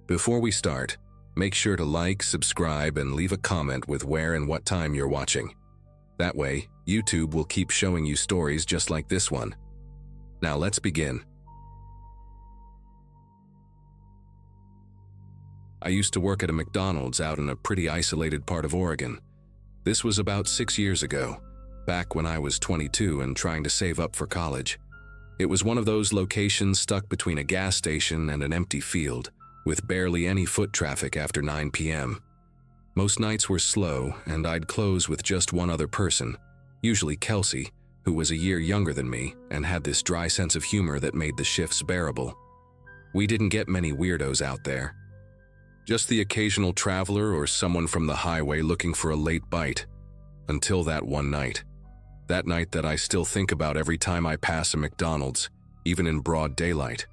Before we start, make sure to like, subscribe, and leave a comment with where and what time you're watching. That way, YouTube will keep showing you stories just like this one. Now let's begin. I used to work at a McDonald's out in a pretty isolated part of Oregon. This was about 6 years ago, back when I was 22 and trying to save up for college. It was one of those locations stuck between a gas station and an empty field, with barely any foot traffic after 9 p.m. Most nights were slow, and I'd close with just one other person, usually Kelsey, who was a year younger than me and had this dry sense of humor that made the shifts bearable. We didn't get many weirdos out there. Just the occasional traveler or someone from the highway looking for a late bite. Until that one night. That night that I still think about every time I pass a McDonald's, even in broad daylight.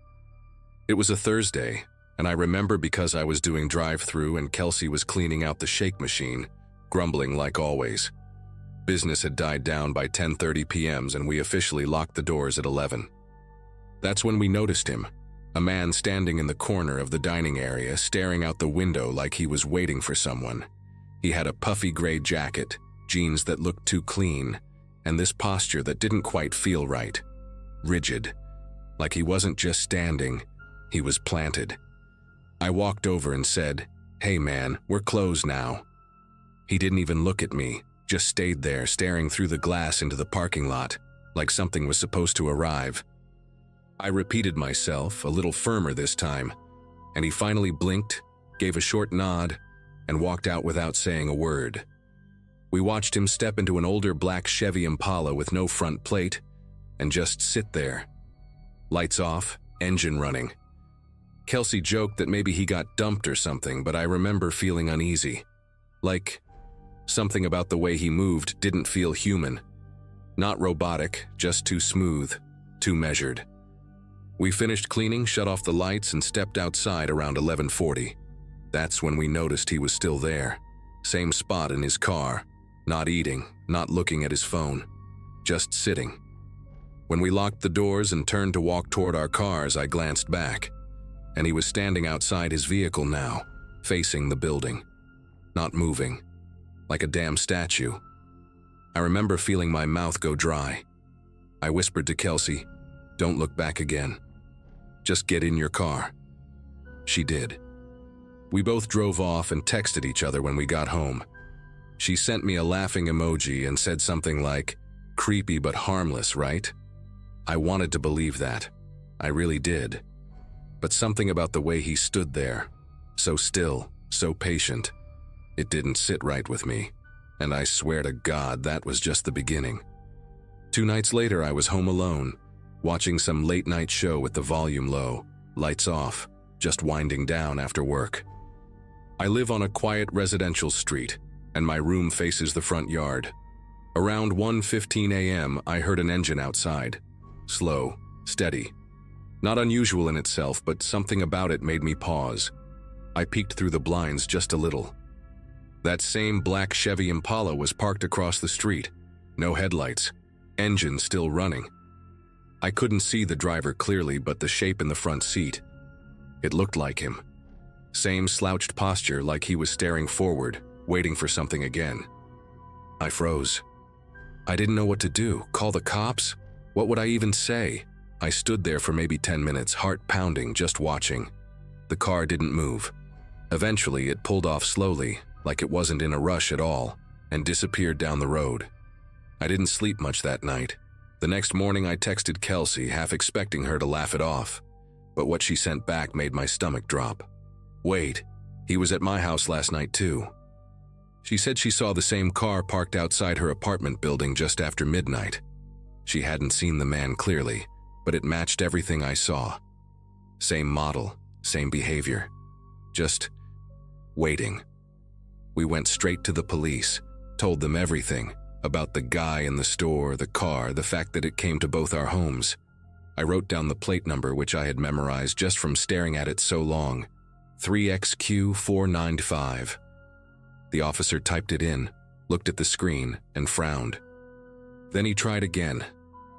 It was a Thursday, and I remember because I was doing drive-thru and Kelsey was cleaning out the shake machine, grumbling like always. Business had died down by 10:30 p.m. and we officially locked the doors at 11. That's when we noticed him. A man standing in the corner of the dining area, staring out the window like he was waiting for someone. He had a puffy gray jacket, jeans that looked too clean, and this posture that didn't quite feel right. Rigid. Like he wasn't just standing, he was planted. I walked over and said, "Hey man, we're closed now." He didn't even look at me, just stayed there staring through the glass into the parking lot, like something was supposed to arrive. I repeated myself, a little firmer this time, and he finally blinked, gave a short nod, and walked out without saying a word. We watched him step into an older black Chevy Impala with no front plate, and just sit there. Lights off, engine running. Kelsey joked that maybe he got dumped or something, but I remember feeling uneasy. Like, something about the way he moved didn't feel human. Not robotic, just too smooth, too measured. We finished cleaning, shut off the lights, and stepped outside around 11:40. That's when we noticed he was still there. Same spot in his car. Not eating, not looking at his phone. Just sitting. When we locked the doors and turned to walk toward our cars, I glanced back. And he was standing outside his vehicle now, facing the building. Not moving. Like a damn statue. I remember feeling my mouth go dry. I whispered to Kelsey, "Don't look back again. Just get in your car." She did. We both drove off and texted each other when we got home. She sent me a laughing emoji and said something like, "Creepy but harmless, right?" I wanted to believe that. I really did. But something about the way he stood there, so still, so patient, it didn't sit right with me. And I swear to God that was just the beginning. 2 nights later I was home alone, watching some late-night show with the volume low, lights off, just winding down after work. I live on a quiet residential street, and my room faces the front yard. Around 1:15 a.m., I heard an engine outside. Slow, steady. Not unusual in itself, but something about it made me pause. I peeked through the blinds just a little. That same black Chevy Impala was parked across the street. No headlights. Engine still running. I couldn't see the driver clearly, but the shape in the front seat. It looked like him. Same slouched posture, like he was staring forward, waiting for something again. I froze. I didn't know what to do. Call the cops? What would I even say? I stood there for maybe 10 minutes, heart pounding, just watching. The car didn't move. Eventually, it pulled off slowly, like it wasn't in a rush at all, and disappeared down the road. I didn't sleep much that night. The next morning I texted Kelsey, half expecting her to laugh it off, but what she sent back made my stomach drop. Wait, he was at my house last night too. She said she saw the same car parked outside her apartment building just after midnight. She hadn't seen the man clearly, but it matched everything I saw. Same model, same behavior. Just waiting. We went straight to the police, told them everything. About the guy in the store, the car, the fact that it came to both our homes. I wrote down the plate number, which I had memorized just from staring at it so long. 3XQ495. The officer typed it in, looked at the screen, and frowned. Then he tried again.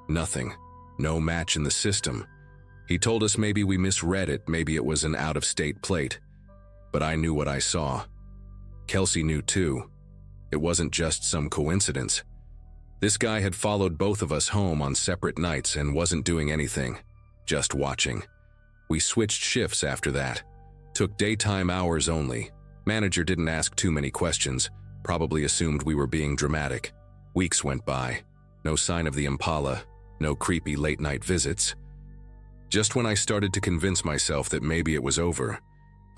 Nothing. No match in the system. He told us maybe we misread it, maybe it was an out-of-state plate, But I knew what I saw. Kelsey knew too. It wasn't just some coincidence. This guy had followed both of us home on separate nights and wasn't doing anything, just watching. We switched shifts after that. Took daytime hours only. Manager didn't ask too many questions, probably assumed we were being dramatic. Weeks went by. No sign of the Impala, no creepy late-night visits. Just when I started to convince myself that maybe it was over,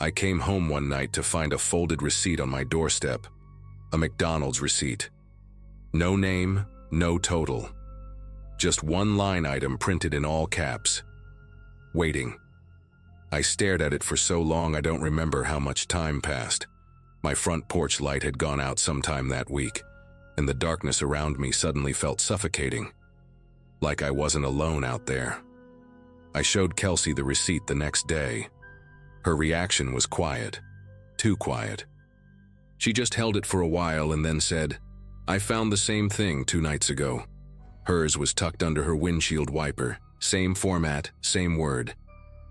I came home one night to find a folded receipt on my doorstep. A McDonald's receipt. No name, no total. Just one line item printed in all caps. Waiting. I stared at it for so long I don't remember how much time passed. My front porch light had gone out sometime that week, and the darkness around me suddenly felt suffocating. Like I wasn't alone out there. I showed Kelsey the receipt the next day. Her reaction was quiet. Too quiet. She just held it for a while and then said, "I found the same thing 2 nights ago." Hers was tucked under her windshield wiper. Same format, same word.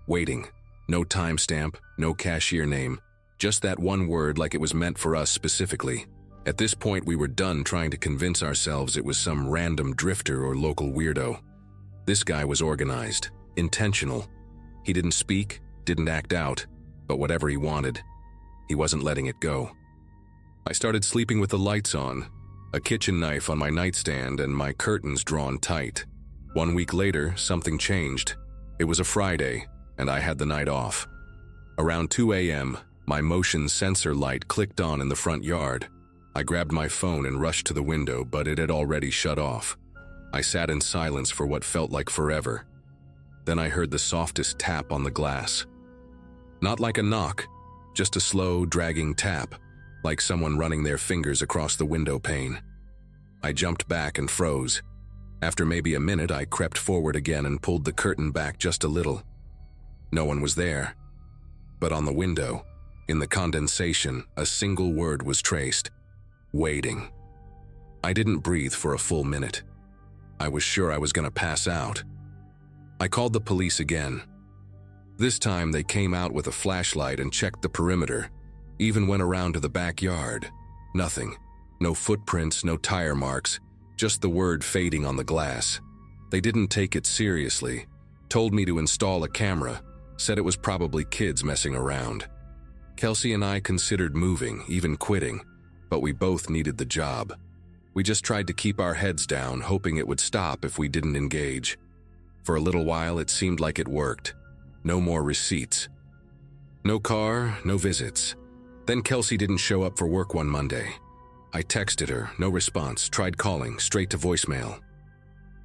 Waiting. No timestamp, no cashier name. Just that one word like it was meant for us specifically. At this point, we were done trying to convince ourselves it was some random drifter or local weirdo. This guy was organized, intentional. He didn't speak, didn't act out, but whatever he wanted, he wasn't letting it go. I started sleeping with the lights on, a kitchen knife on my nightstand, and my curtains drawn tight. 1 week later, something changed. It was a Friday, and I had the night off. Around 2 a.m., my motion sensor light clicked on in the front yard. I grabbed my phone and rushed to the window, but it had already shut off. I sat in silence for what felt like forever. Then I heard the softest tap on the glass. Not like a knock, just a slow, dragging tap, like someone running their fingers across the window pane. I jumped back and froze. After maybe a minute, I crept forward again and pulled the curtain back just a little. No one was there. But on the window, in the condensation, a single word was traced. Waiting. I didn't breathe for a full minute. I was sure I was going to pass out. I called the police again. This time they came out with a flashlight and checked the perimeter, even went around to the backyard. Nothing. No footprints, no tire marks, just the word fading on the glass. They didn't take it seriously, told me to install a camera, said it was probably kids messing around. Kelsey and I considered moving, even quitting, but we both needed the job. We just tried to keep our heads down, hoping it would stop if we didn't engage. For a little while, it seemed like it worked. No more receipts. No car, no visits. Then Kelsey didn't show up for work one Monday. I texted her, no response, tried calling, straight to voicemail.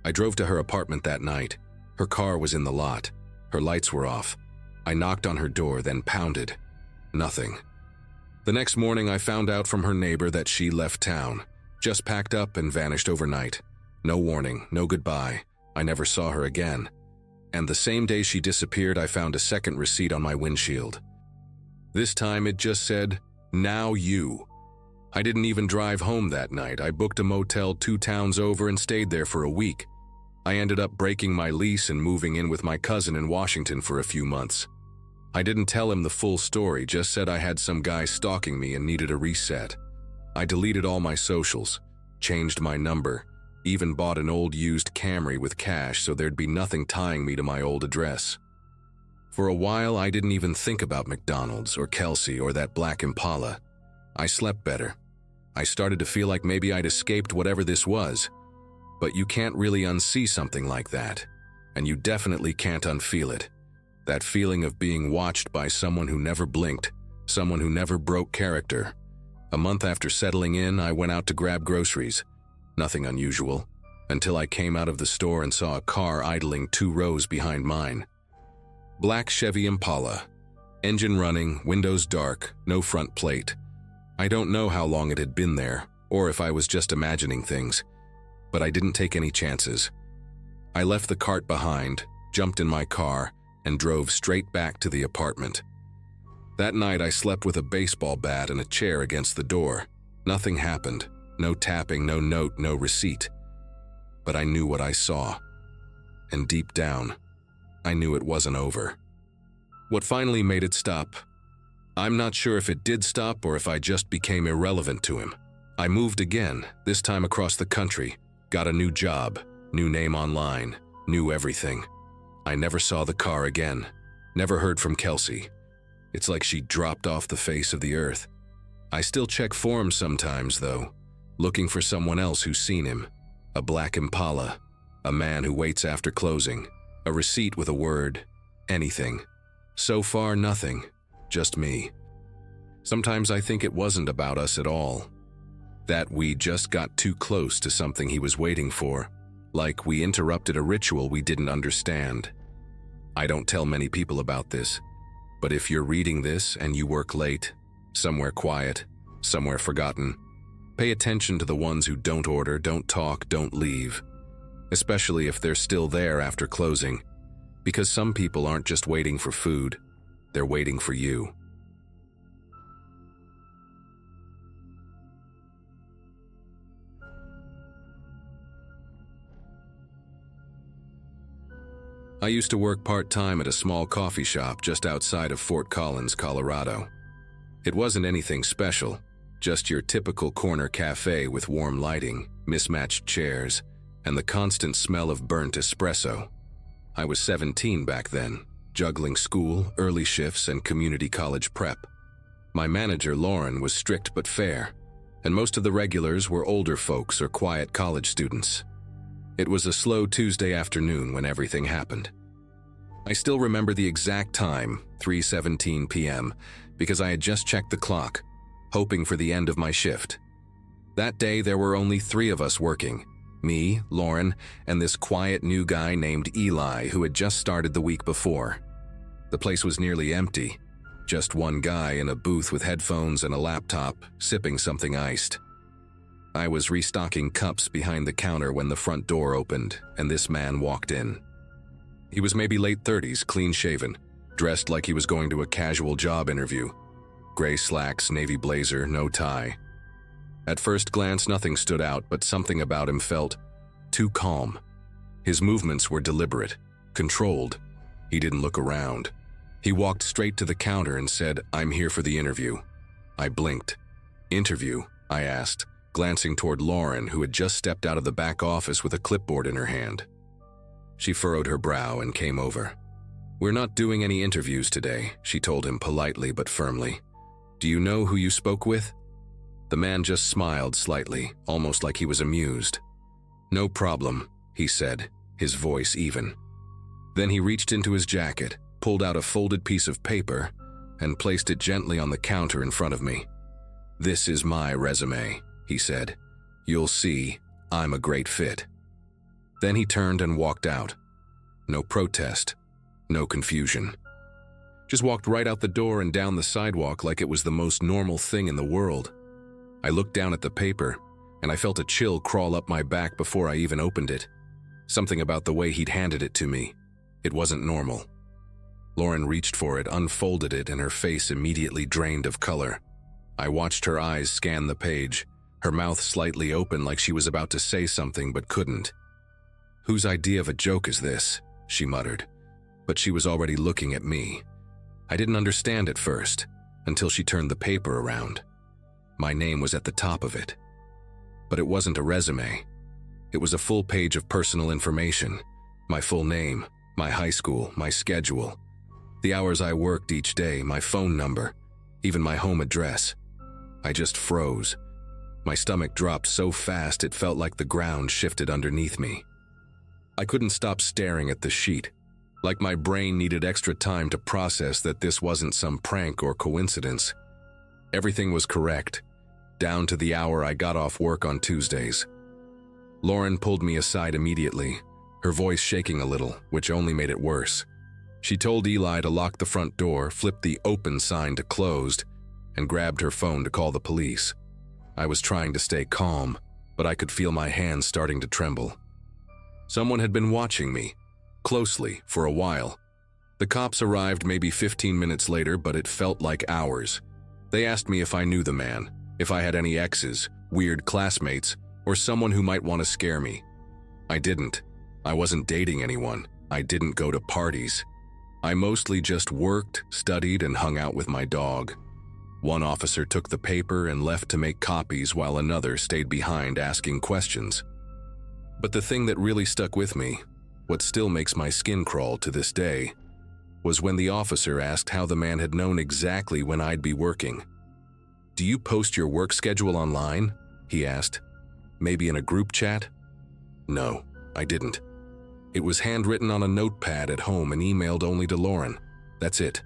I drove to her apartment that night. Her car was in the lot. Her lights were off. I knocked on her door, then pounded. Nothing. The next morning, I found out from her neighbor that she left town, just packed up and vanished overnight. No warning, no goodbye. I never saw her again. And the same day she disappeared, I found a second receipt on my windshield. This time it just said, "Now you." I didn't even drive home that night. I booked a motel 2 towns over and stayed there for a week. I ended up breaking my lease and moving in with my cousin in Washington for a few months. I didn't tell him the full story, just said I had some guy stalking me and needed a reset. I deleted all my socials, changed my number, even bought an old used Camry with cash so there'd be nothing tying me to my old address. For a while, I didn't even think about McDonald's or Kelsey or that black Impala. I slept better. I started to feel like maybe I'd escaped whatever this was. But you can't really unsee something like that. And you definitely can't unfeel it. That feeling of being watched by someone who never blinked, someone who never broke character. A month after settling in, I went out to grab groceries. Nothing unusual, until I came out of the store and saw a car idling 2 rows behind mine. Black Chevy Impala. Engine running, windows dark, no front plate. I don't know how long it had been there, or if I was just imagining things, but I didn't take any chances. I left the cart behind, jumped in my car, and drove straight back to the apartment. That night I slept with a baseball bat and a chair against the door. Nothing happened. No tapping, no note, no receipt. But I knew what I saw. And deep down, I knew it wasn't over. What finally made it stop? I'm not sure if it did stop or if I just became irrelevant to him. I moved again, this time across the country, got a new job, new name online, new everything. I never saw the car again, never heard from Kelsey. It's like she dropped off the face of the earth. I still check forums sometimes, though, looking for someone else who's seen him. A black Impala, a man who waits after closing, a receipt with a word, anything. So far, nothing. Just me. Sometimes I think it wasn't about us at all. That we just got too close to something he was waiting for, like we interrupted a ritual we didn't understand. I don't tell many people about this, but if you're reading this and you work late, somewhere quiet, somewhere forgotten, pay attention to the ones who don't order, don't talk, don't leave, especially if they're still there after closing, because some people aren't just waiting for food. They're waiting for you. I used to work part-time at a small coffee shop just outside of Fort Collins, Colorado. It wasn't anything special, just your typical corner cafe with warm lighting, mismatched chairs, and the constant smell of burnt espresso. I was 17 back then, juggling school, early shifts, and community college prep. My manager, Lauren, was strict but fair, and most of the regulars were older folks or quiet college students. It was a slow Tuesday afternoon when everything happened. I still remember the exact time, 3:17 p.m., because I had just checked the clock, hoping for the end of my shift. That day, there were only 3 of us working. Me, Lauren, and this quiet new guy named Eli who had just started the week before. The place was nearly empty, just one guy in a booth with headphones and a laptop, sipping something iced. I was restocking cups behind the counter when the front door opened, and this man walked in. He was maybe late 30s, clean-shaven, dressed like he was going to a casual job interview. Gray slacks, navy blazer, no tie. At first glance, nothing stood out, but something about him felt too calm. His movements were deliberate, controlled. He didn't look around. He walked straight to the counter and said, "I'm here for the interview." I blinked. "Interview?" I asked, glancing toward Lauren, who had just stepped out of the back office with a clipboard in her hand. She furrowed her brow and came over. "We're not doing any interviews today," she told him politely but firmly. "Do you know who you spoke with?" The man just smiled slightly, almost like he was amused. "No problem," he said, his voice even. Then he reached into his jacket, pulled out a folded piece of paper, and placed it gently on the counter in front of me. "This is my resume," he said. "You'll see, I'm a great fit." Then he turned and walked out. No protest, no confusion. Just walked right out the door and down the sidewalk like it was the most normal thing in the world. I looked down at the paper, and I felt a chill crawl up my back before I even opened it. Something about the way he'd handed it to me. It wasn't normal. Lauren reached for it, unfolded it, and her face immediately drained of color. I watched her eyes scan the page, her mouth slightly open like she was about to say something but couldn't. "Whose idea of a joke is this?" she muttered. But she was already looking at me. I didn't understand at first, until she turned the paper around. My name was at the top of it. But it wasn't a resume. It was a full page of personal information. My full name, my high school, my schedule, the hours I worked each day, my phone number, even my home address. I just froze. My stomach dropped so fast it felt like the ground shifted underneath me. I couldn't stop staring at the sheet, like my brain needed extra time to process that this wasn't some prank or coincidence. Everything was correct, down to the hour I got off work on Tuesdays. Lauren pulled me aside immediately, her voice shaking a little, which only made it worse. She told Eli to lock the front door, flipped the open sign to closed, and grabbed her phone to call the police. I was trying to stay calm, but I could feel my hands starting to tremble. Someone had been watching me, closely, for a while. The cops arrived maybe 15 minutes later, but it felt like hours. They asked me if I knew the man, if I had any exes, weird classmates, or someone who might want to scare me. I didn't. I wasn't dating anyone. I didn't go to parties. I mostly just worked, studied, and hung out with my dog. One officer took the paper and left to make copies while another stayed behind asking questions. But the thing that really stuck with me, what still makes my skin crawl to this day, was when the officer asked how the man had known exactly when I'd be working. "Do you post your work schedule online?" he asked. "Maybe in a group chat?" No, I didn't. It was handwritten on a notepad at home and emailed only to Lauren. That's it.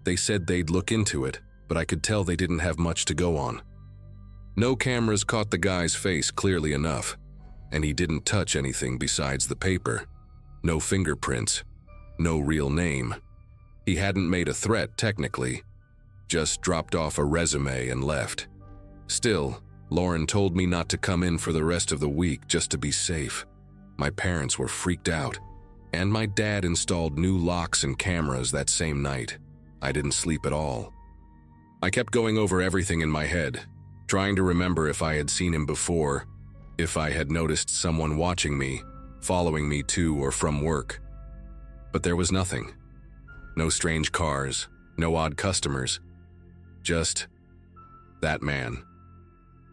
They said they'd look into it, but I could tell they didn't have much to go on. No cameras caught the guy's face clearly enough, and he didn't touch anything besides the paper. No fingerprints, no real name. He hadn't made a threat technically, just dropped off a resume and left. Still, Lauren told me not to come in for the rest of the week just to be safe. My parents were freaked out, and my dad installed new locks and cameras that same night. I didn't sleep at all. I kept going over everything in my head, trying to remember if I had seen him before, if I had noticed someone watching me, following me to or from work. But there was nothing. No strange cars, no odd customers. Just that man.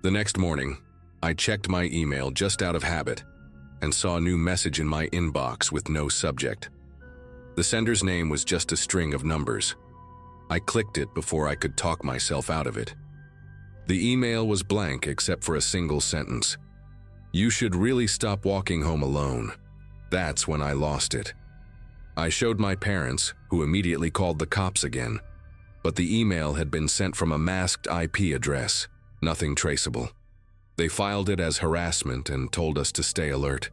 The next morning, I checked my email just out of habit and saw a new message in my inbox with no subject. The sender's name was just a string of numbers. I clicked it before I could talk myself out of it. The email was blank except for a single sentence. "You should really stop walking home alone." That's when I lost it. I showed my parents, who immediately called the cops again, but the email had been sent from a masked IP address, nothing traceable. They filed it as harassment and told us to stay alert.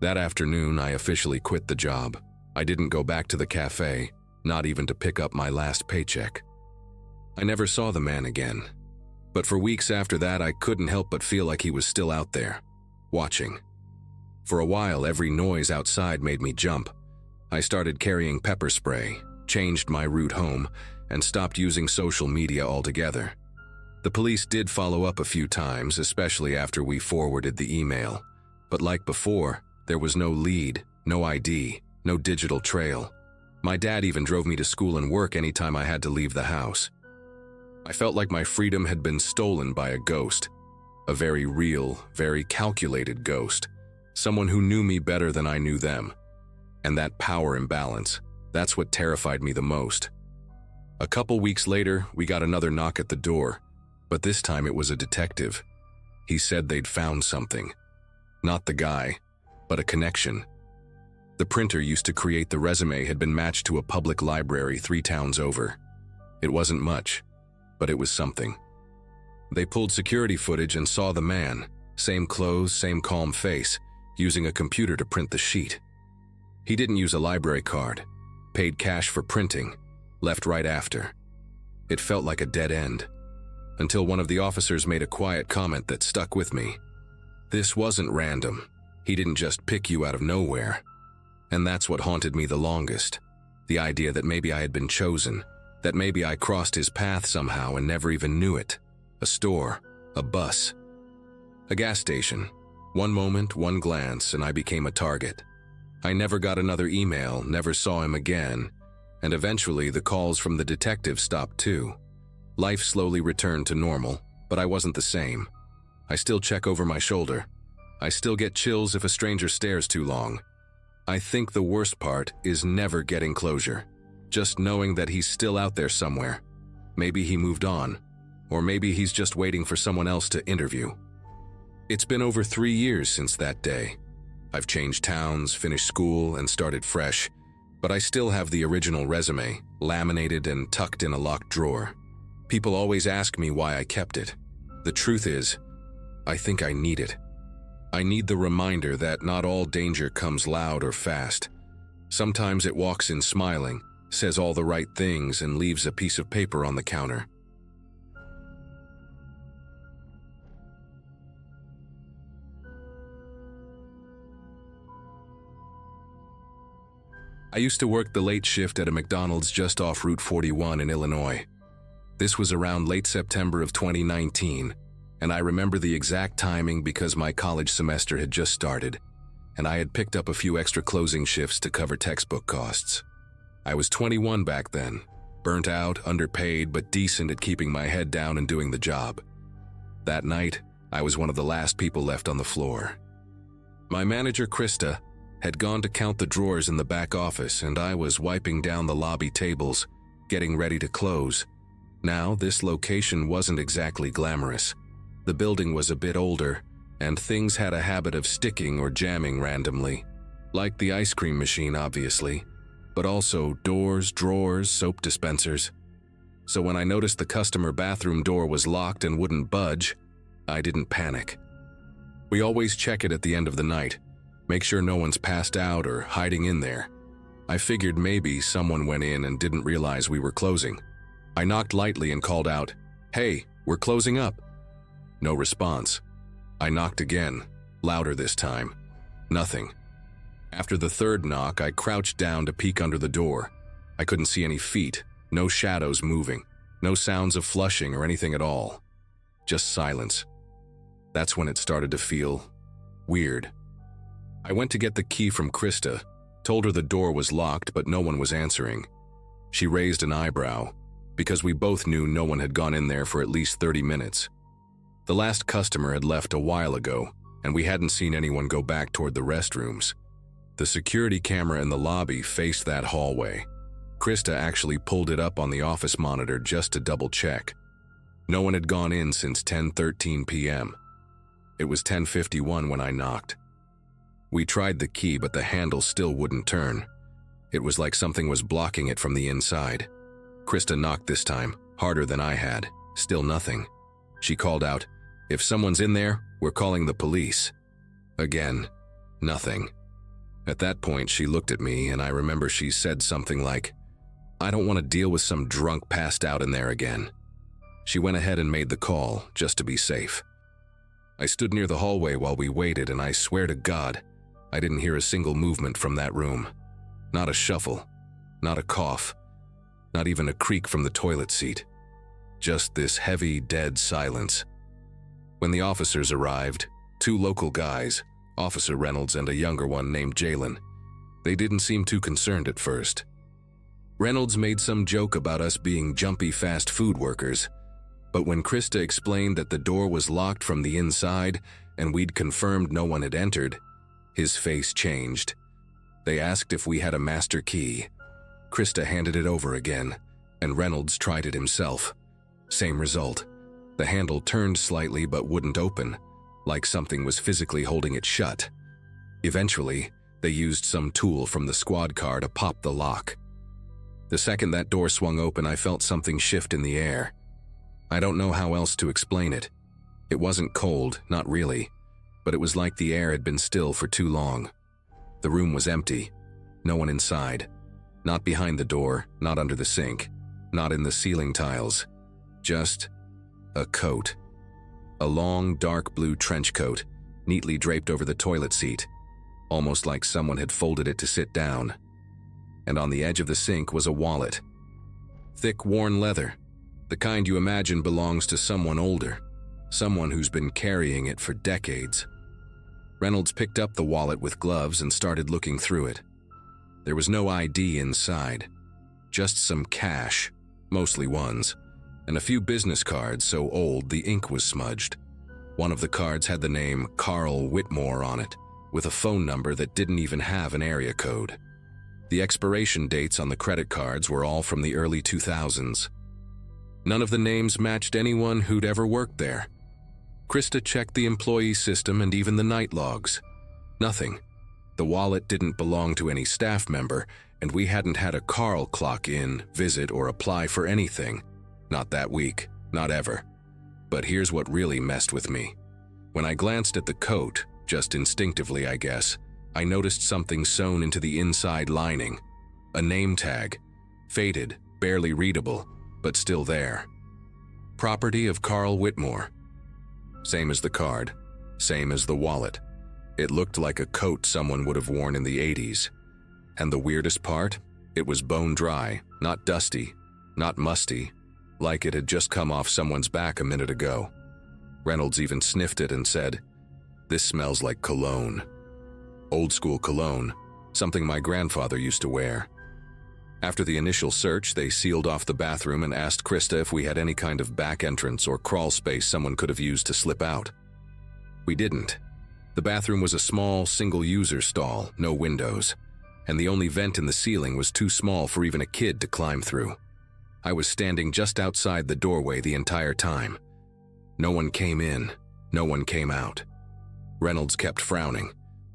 That afternoon, I officially quit the job. I didn't go back to the cafe, not even to pick up my last paycheck. I never saw the man again, but for weeks after that, I couldn't help but feel like he was still out there, watching. For a while, every noise outside made me jump. I started carrying pepper spray, changed my route home, and stopped using social media altogether. The police did follow up a few times, especially after we forwarded the email. But like before, there was no lead, no ID, no digital trail. My dad even drove me to school and work anytime I had to leave the house. I felt like my freedom had been stolen by a ghost. A very real, very calculated ghost. Someone who knew me better than I knew them. And that power imbalance, that's what terrified me the most. A couple weeks later, we got another knock at the door, but this time it was a detective. He said they'd found something. Not the guy, but a connection. The printer used to create the resume had been matched to a public library 3 towns over. It wasn't much, but it was something. They pulled security footage and saw the man, same clothes, same calm face, using a computer to print the sheet. He didn't use a library card, paid cash for printing, left right after. It felt like a dead end, until one of the officers made a quiet comment that stuck with me. This wasn't random. He didn't just pick you out of nowhere. And that's what haunted me the longest. The idea that maybe I had been chosen, that maybe I crossed his path somehow and never even knew it. A store, a bus, a gas station. One moment, one glance, and I became a target. I never got another email, never saw him again, and eventually the calls from the detective stopped too. Life slowly returned to normal, but I wasn't the same. I still check over my shoulder. I still get chills if a stranger stares too long. I think the worst part is never getting closure. Just knowing that he's still out there somewhere. Maybe he moved on, or maybe he's just waiting for someone else to interview. It's been over 3 years since that day. I've changed towns, finished school, and started fresh, but I still have the original resume, laminated and tucked in a locked drawer. People always ask me why I kept it. The truth is, I think I need it. I need the reminder that not all danger comes loud or fast. Sometimes it walks in smiling, says all the right things, and leaves a piece of paper on the counter. I used to work the late shift at a McDonald's just off Route 41 in Illinois. This was around late September of 2019, and I remember the exact timing because my college semester had just started, and I had picked up a few extra closing shifts to cover textbook costs. I was 21 back then, Burnt out, underpaid, but decent at keeping my head down and doing the job. That night, I was one of the last people left on the floor. My manager, Krista, had gone to count the drawers in the back office, and I was wiping down the lobby tables, getting ready to close. Now, this location wasn't exactly glamorous. The building was a bit older, and things had a habit of sticking or jamming randomly. Like the ice cream machine, obviously, but also doors, drawers, soap dispensers. So when I noticed the customer bathroom door was locked and wouldn't budge, I didn't panic. We always check it at the end of the night, make sure no one's passed out or hiding in there. I figured maybe someone went in and didn't realize we were closing. I knocked lightly and called out, "Hey, we're closing up." No response. I knocked again, louder this time. Nothing. After the third knock, I crouched down to peek under the door. I couldn't see any feet, no shadows moving, no sounds of flushing or anything at all. Just silence. That's when it started to feel weird. I went to get the key from Krista, told her the door was locked but no one was answering. She raised an eyebrow, because we both knew no one had gone in there for at least 30 minutes. The last customer had left a while ago, and we hadn't seen anyone go back toward the restrooms. The security camera in the lobby faced that hallway. Krista actually pulled it up on the office monitor just to double check. No one had gone in since 10:13 p.m. It was 10:51 when I knocked. We tried the key, but the handle still wouldn't turn. It was like something was blocking it from the inside. Krista knocked this time, harder than I had. Still nothing. She called out, "If someone's in there, we're calling the police." Again, nothing. At that point, she looked at me, and I remember she said something like, "I don't want to deal with some drunk passed out in there again." She went ahead and made the call, just to be safe. I stood near the hallway while we waited, and I swear to God, I didn't hear a single movement from that room. Not a shuffle, not a cough, not even a creak from the toilet seat. Just this heavy, dead silence. When the officers arrived, 2 local guys, Officer Reynolds and a younger one named Jalen, they didn't seem too concerned at first. Reynolds made some joke about us being jumpy fast food workers, but when Krista explained that the door was locked from the inside and we'd confirmed no one had entered, his face changed. They asked if we had a master key. Krista handed it over again, and Reynolds tried it himself. Same result. The handle turned slightly but wouldn't open, like something was physically holding it shut. Eventually, they used some tool from the squad car to pop the lock. The second that door swung open, I felt something shift in the air. I don't know how else to explain it. It wasn't cold, not really, but it was like the air had been still for too long. The room was empty, no one inside. Not behind the door, not under the sink, not in the ceiling tiles. Just a coat. A long, dark blue trench coat, neatly draped over the toilet seat, almost like someone had folded it to sit down. And on the edge of the sink was a wallet. Thick, worn leather, the kind you imagine belongs to someone older, someone who's been carrying it for decades. Reynolds picked up the wallet with gloves and started looking through it. There was no ID inside, just some cash, mostly ones, and a few business cards so old the ink was smudged. One of the cards had the name Carl Whitmore on it, with a phone number that didn't even have an area code. The expiration dates on the credit cards were all from the early 2000s. None of the names matched anyone who'd ever worked there. Krista checked the employee system and even the night logs. Nothing. The wallet didn't belong to any staff member, and we hadn't had a Carl clock in, visit, or apply for anything. Not that week, not ever. But here's what really messed with me. When I glanced at the coat, just instinctively I guess, I noticed something sewn into the inside lining. A name tag. Faded, barely readable, but still there. Property of Carl Whitmore. Same as the card, same as the wallet. It looked like a coat someone would have worn in the 80s. And the weirdest part? It was bone dry, not dusty, not musty, like it had just come off someone's back a minute ago. Reynolds even sniffed it and said, "This smells like cologne." Old school cologne, something my grandfather used to wear. After the initial search, they sealed off the bathroom and asked Krista if we had any kind of back entrance or crawl space someone could have used to slip out. We didn't. The bathroom was a small, single-user stall, no windows, and the only vent in the ceiling was too small for even a kid to climb through. I was standing just outside the doorway the entire time. No one came in, no one came out. Reynolds kept frowning,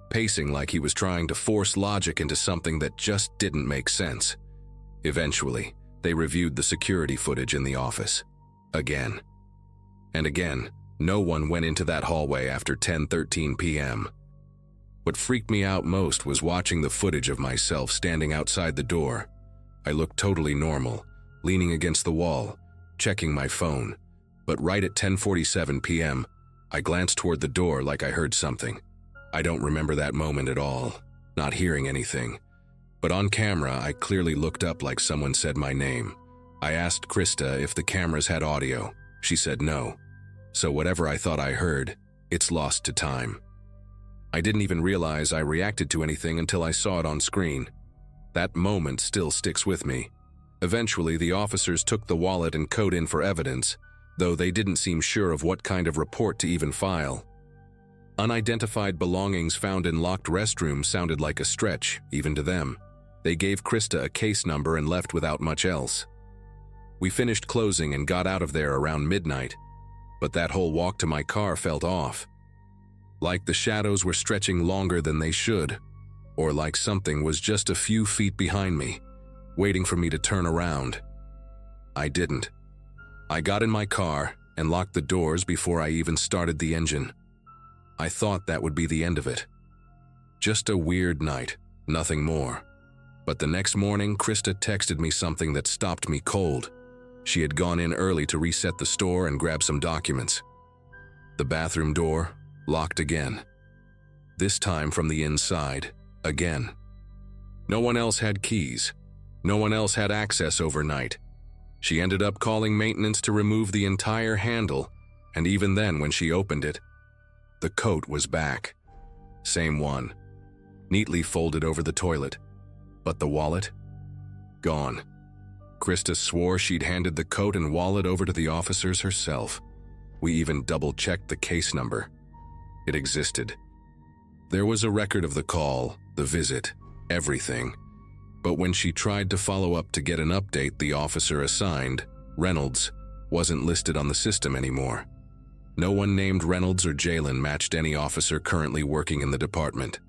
pacing like he was trying to force logic into something that just didn't make sense. Eventually, they reviewed the security footage in the office. Again. And again, no one went into that hallway after 10:13 p.m. What freaked me out most was watching the footage of myself standing outside the door. I looked totally normal, leaning against the wall, checking my phone. But right at 10:47 p.m., I glanced toward the door like I heard something. I don't remember that moment at all, not hearing anything. But on camera, I clearly looked up like someone said my name. I asked Krista if the cameras had audio. She said no. So whatever I thought I heard, it's lost to time. I didn't even realize I reacted to anything until I saw it on screen. That moment still sticks with me. Eventually, the officers took the wallet and coat in for evidence, though they didn't seem sure of what kind of report to even file. Unidentified belongings found in locked restrooms sounded like a stretch, even to them. They gave Krista a case number and left without much else. We finished closing and got out of there around midnight, but that whole walk to my car felt off. Like the shadows were stretching longer than they should, or like something was just a few feet behind me, waiting for me to turn around. I didn't. I got in my car and locked the doors before I even started the engine. I thought that would be the end of it. Just a weird night, nothing more. But the next morning, Krista texted me something that stopped me cold. She had gone in early to reset the store and grab some documents. The bathroom door locked again. This time from the inside, again. No one else had keys. No one else had access overnight. She ended up calling maintenance to remove the entire handle, and even then when she opened it, the coat was back. Same one, neatly folded over the toilet. But the wallet? Gone. Krista swore she'd handed the coat and wallet over to the officers herself. We even double-checked the case number. It existed. There was a record of the call, the visit, everything. But when she tried to follow up to get an update, the officer assigned, Reynolds, wasn't listed on the system anymore. No one named Reynolds or Jalen matched any officer currently working in the department.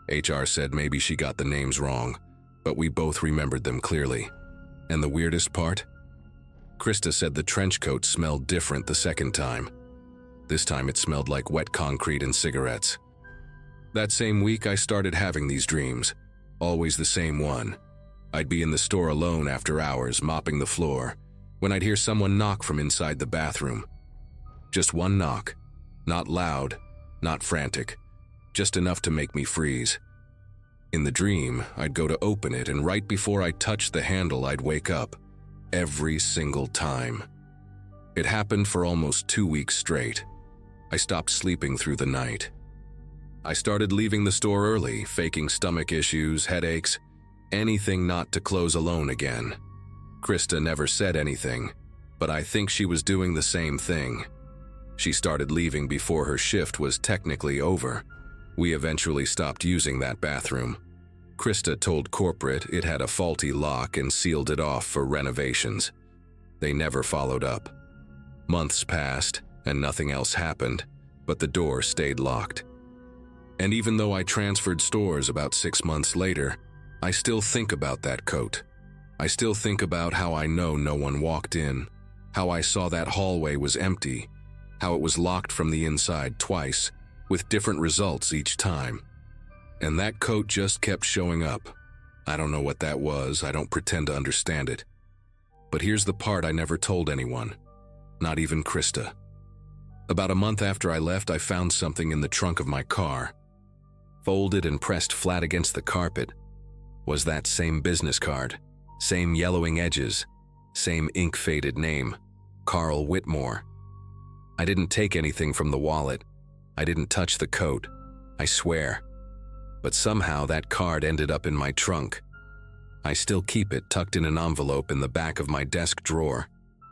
HR said maybe she got the names wrong, but we both remembered them clearly. And the weirdest part? Krista said the trench coat smelled different the second time. This time it smelled like wet concrete and cigarettes. That same week I started having these dreams, always the same one. I'd be in the store alone after hours, mopping the floor, when I'd hear someone knock from inside the bathroom. Just one knock, not loud, not frantic, just enough to make me freeze. In the dream, I'd go to open it, and right before I touched the handle, I'd wake up. Every single time. It happened for almost 2 weeks straight. I stopped sleeping through the night. I started leaving the store early, faking stomach issues, headaches, anything not to close alone again. Krista never said anything, but I think she was doing the same thing. She started leaving before her shift was technically over. We eventually stopped using that bathroom. Krista told corporate it had a faulty lock and sealed it off for renovations. They never followed up. Months passed and nothing else happened, but the door stayed locked. And even though I transferred stores about 6 months later, I still think about that coat. I still think about how I know no one walked in, how I saw that hallway was empty, how it was locked from the inside twice, with different results each time. And that coat just kept showing up. I don't know what that was, I don't pretend to understand it. But here's the part I never told anyone, not even Krista. About a month after I left, I found something in the trunk of my car. Folded and pressed flat against the carpet was that same business card, same yellowing edges, same ink-faded name, Carl Whitmore. I didn't take anything from the wallet. I didn't touch the coat, I swear. But somehow that card ended up in my trunk. I still keep it tucked in an envelope in the back of my desk drawer.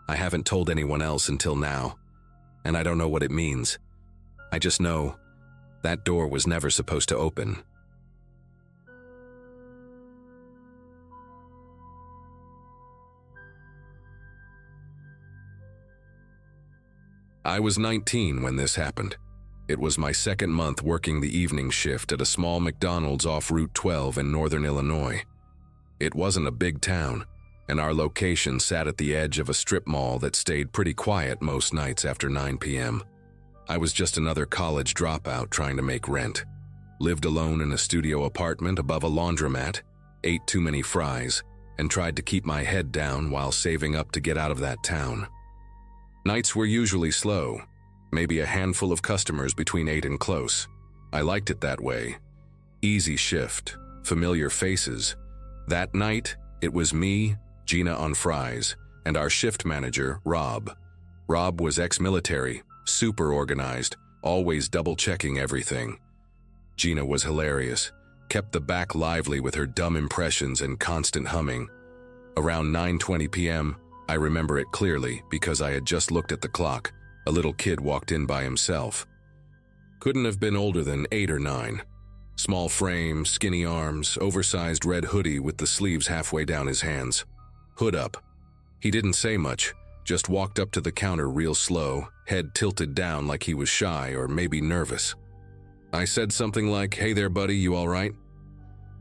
I haven't told anyone else until now, and I don't know what it means. I just know that door was never supposed to open. I was 19 when this happened. It was my second month working the evening shift at a small McDonald's off Route 12 in northern Illinois. It wasn't a big town, and our location sat at the edge of a strip mall that stayed pretty quiet most nights after 9 p.m. I was just another college dropout trying to make rent. Lived alone in a studio apartment above a laundromat, ate too many fries, and tried to keep my head down while saving up to get out of that town. Nights were usually slow, maybe a handful of customers between 8 and close. I liked it that way. Easy shift, familiar faces. That night, it was me, Gina on fries, and our shift manager, Rob. Rob was ex-military, super organized, always double-checking everything. Gina was hilarious, kept the back lively with her dumb impressions and constant humming. Around 9:20 p.m., I remember it clearly because I had just looked at the clock. A little kid walked in by himself. Couldn't have been older than 8 or 9. Small frame, skinny arms, oversized red hoodie with the sleeves halfway down his hands. Hood up. He didn't say much, just walked up to the counter real slow, head tilted down like he was shy or maybe nervous. I said something like, "Hey there, buddy, you all right?"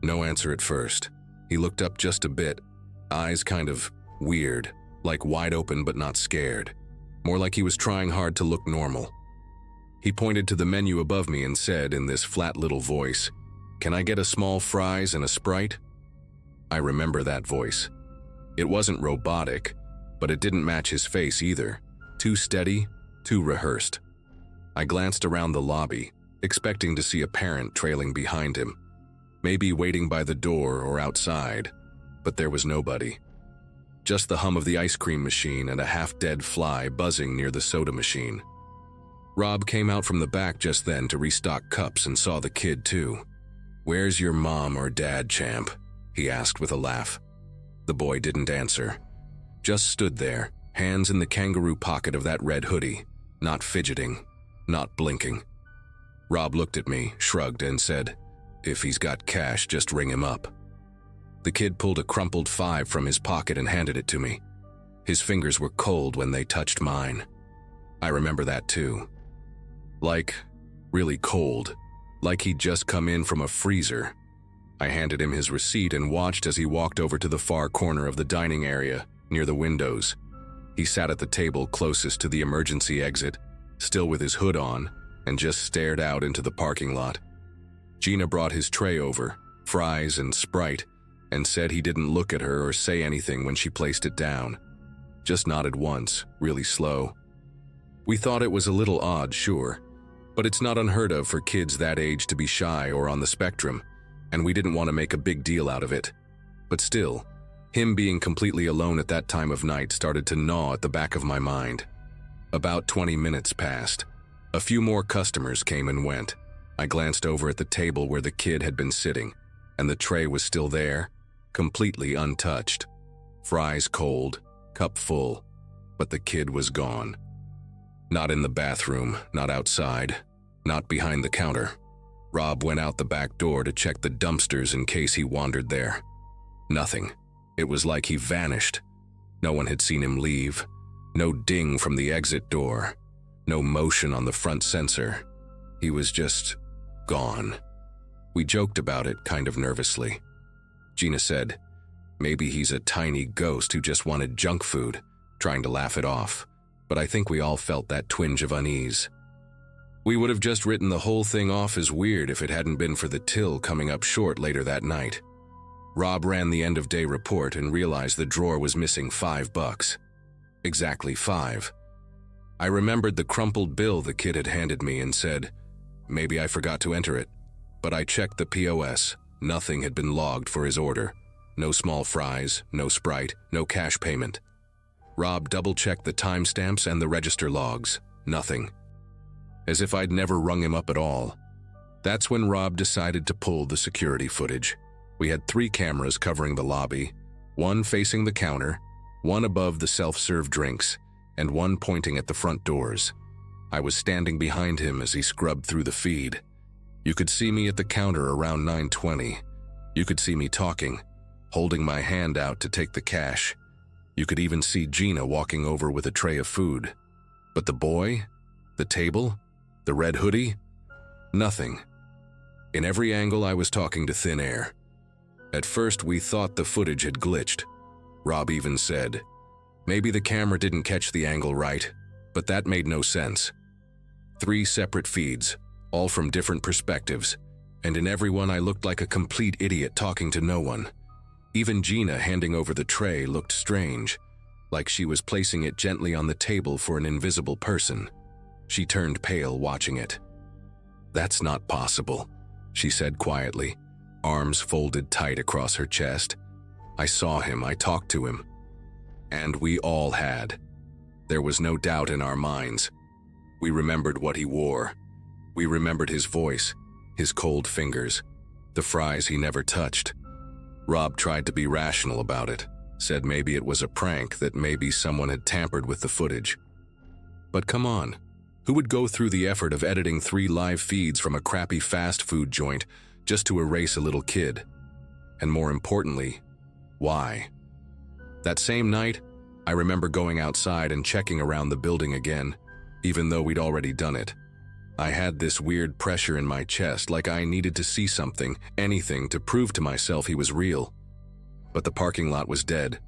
No answer at first. He looked up just a bit, eyes kind of weird, like wide open but not scared. More like he was trying hard to look normal. He pointed to the menu above me and said in this flat little voice, "Can I get a small fries and a Sprite?" I remember that voice. It wasn't robotic, but it didn't match his face either. Too steady, too rehearsed. I glanced around the lobby, expecting to see a parent trailing behind him, maybe waiting by the door or outside, but there was nobody. Just the hum of the ice cream machine and a half-dead fly buzzing near the soda machine. Rob came out from the back just then to restock cups and saw the kid too. "Where's your mom or dad, champ?" he asked with a laugh. The boy didn't answer. Just stood there, hands in the kangaroo pocket of that red hoodie, not fidgeting, not blinking. Rob looked at me, shrugged, and said, "If he's got cash, just ring him up." The kid pulled a crumpled $5 from his pocket and handed it to me. His fingers were cold when they touched mine. I remember that too. Like, really cold, like he'd just come in from a freezer. I handed him his receipt and watched as he walked over to the far corner of the dining area, near the windows. He sat at the table closest to the emergency exit, still with his hood on, and just stared out into the parking lot. Gina brought his tray over, fries and Sprite, and said he didn't look at her or say anything when she placed it down. Just nodded once, really slow. We thought it was a little odd, sure, but it's not unheard of for kids that age to be shy or on the spectrum, and we didn't want to make a big deal out of it. But still, him being completely alone at that time of night started to gnaw at the back of my mind. About 20 minutes passed. A few more customers came and went. I glanced over at the table where the kid had been sitting, and the tray was still there, completely untouched. Fries cold, cup full, but the kid was gone. Not in the bathroom, not outside, not behind the counter. Rob went out the back door to check the dumpsters in case he wandered there. Nothing. It was like he vanished. No one had seen him leave. No ding from the exit door. No motion on the front sensor. He was just gone. We joked about it kind of nervously. Gina said, "Maybe he's a tiny ghost who just wanted junk food," trying to laugh it off, but I think we all felt that twinge of unease. We would have just written the whole thing off as weird if it hadn't been for the till coming up short later that night. Rob ran the end-of-day report and realized the drawer was missing $5. Exactly 5. I remembered the crumpled bill the kid had handed me and said, maybe I forgot to enter it, but I checked the POS. Nothing had been logged for his order. No small fries, no Sprite, no cash payment. Rob double-checked the timestamps and the register logs. Nothing. As if I'd never rung him up at all. That's when Rob decided to pull the security footage. We had 3 cameras covering the lobby, one facing the counter, one above the self-serve drinks, and one pointing at the front doors. I was standing behind him as he scrubbed through the feed. You could see me at the counter around 9:20. You could see me talking, holding my hand out to take the cash. You could even see Gina walking over with a tray of food. But the boy? The table? The red hoodie? Nothing. In every angle, I was talking to thin air. At first, we thought the footage had glitched. Rob even said, maybe the camera didn't catch the angle right, but that made no sense. 3 separate feeds, all from different perspectives, and in every one I looked like a complete idiot talking to no one. Even Gina handing over the tray looked strange, like she was placing it gently on the table for an invisible person. She turned pale watching it. "That's not possible," she said quietly, arms folded tight across her chest. I saw him, I talked to him. And we all had. There was no doubt in our minds. We remembered what he wore. We remembered his voice, his cold fingers, the fries he never touched. Rob tried to be rational about it, said maybe it was a prank, that maybe someone had tampered with the footage. But come on, who would go through the effort of editing 3 live feeds from a crappy fast food joint just to erase a little kid? And more importantly, why? That same night, I remember going outside and checking around the building again, even though we'd already done it. I had this weird pressure in my chest, like I needed to see something, anything, to prove to myself he was real. But the parking lot was dead.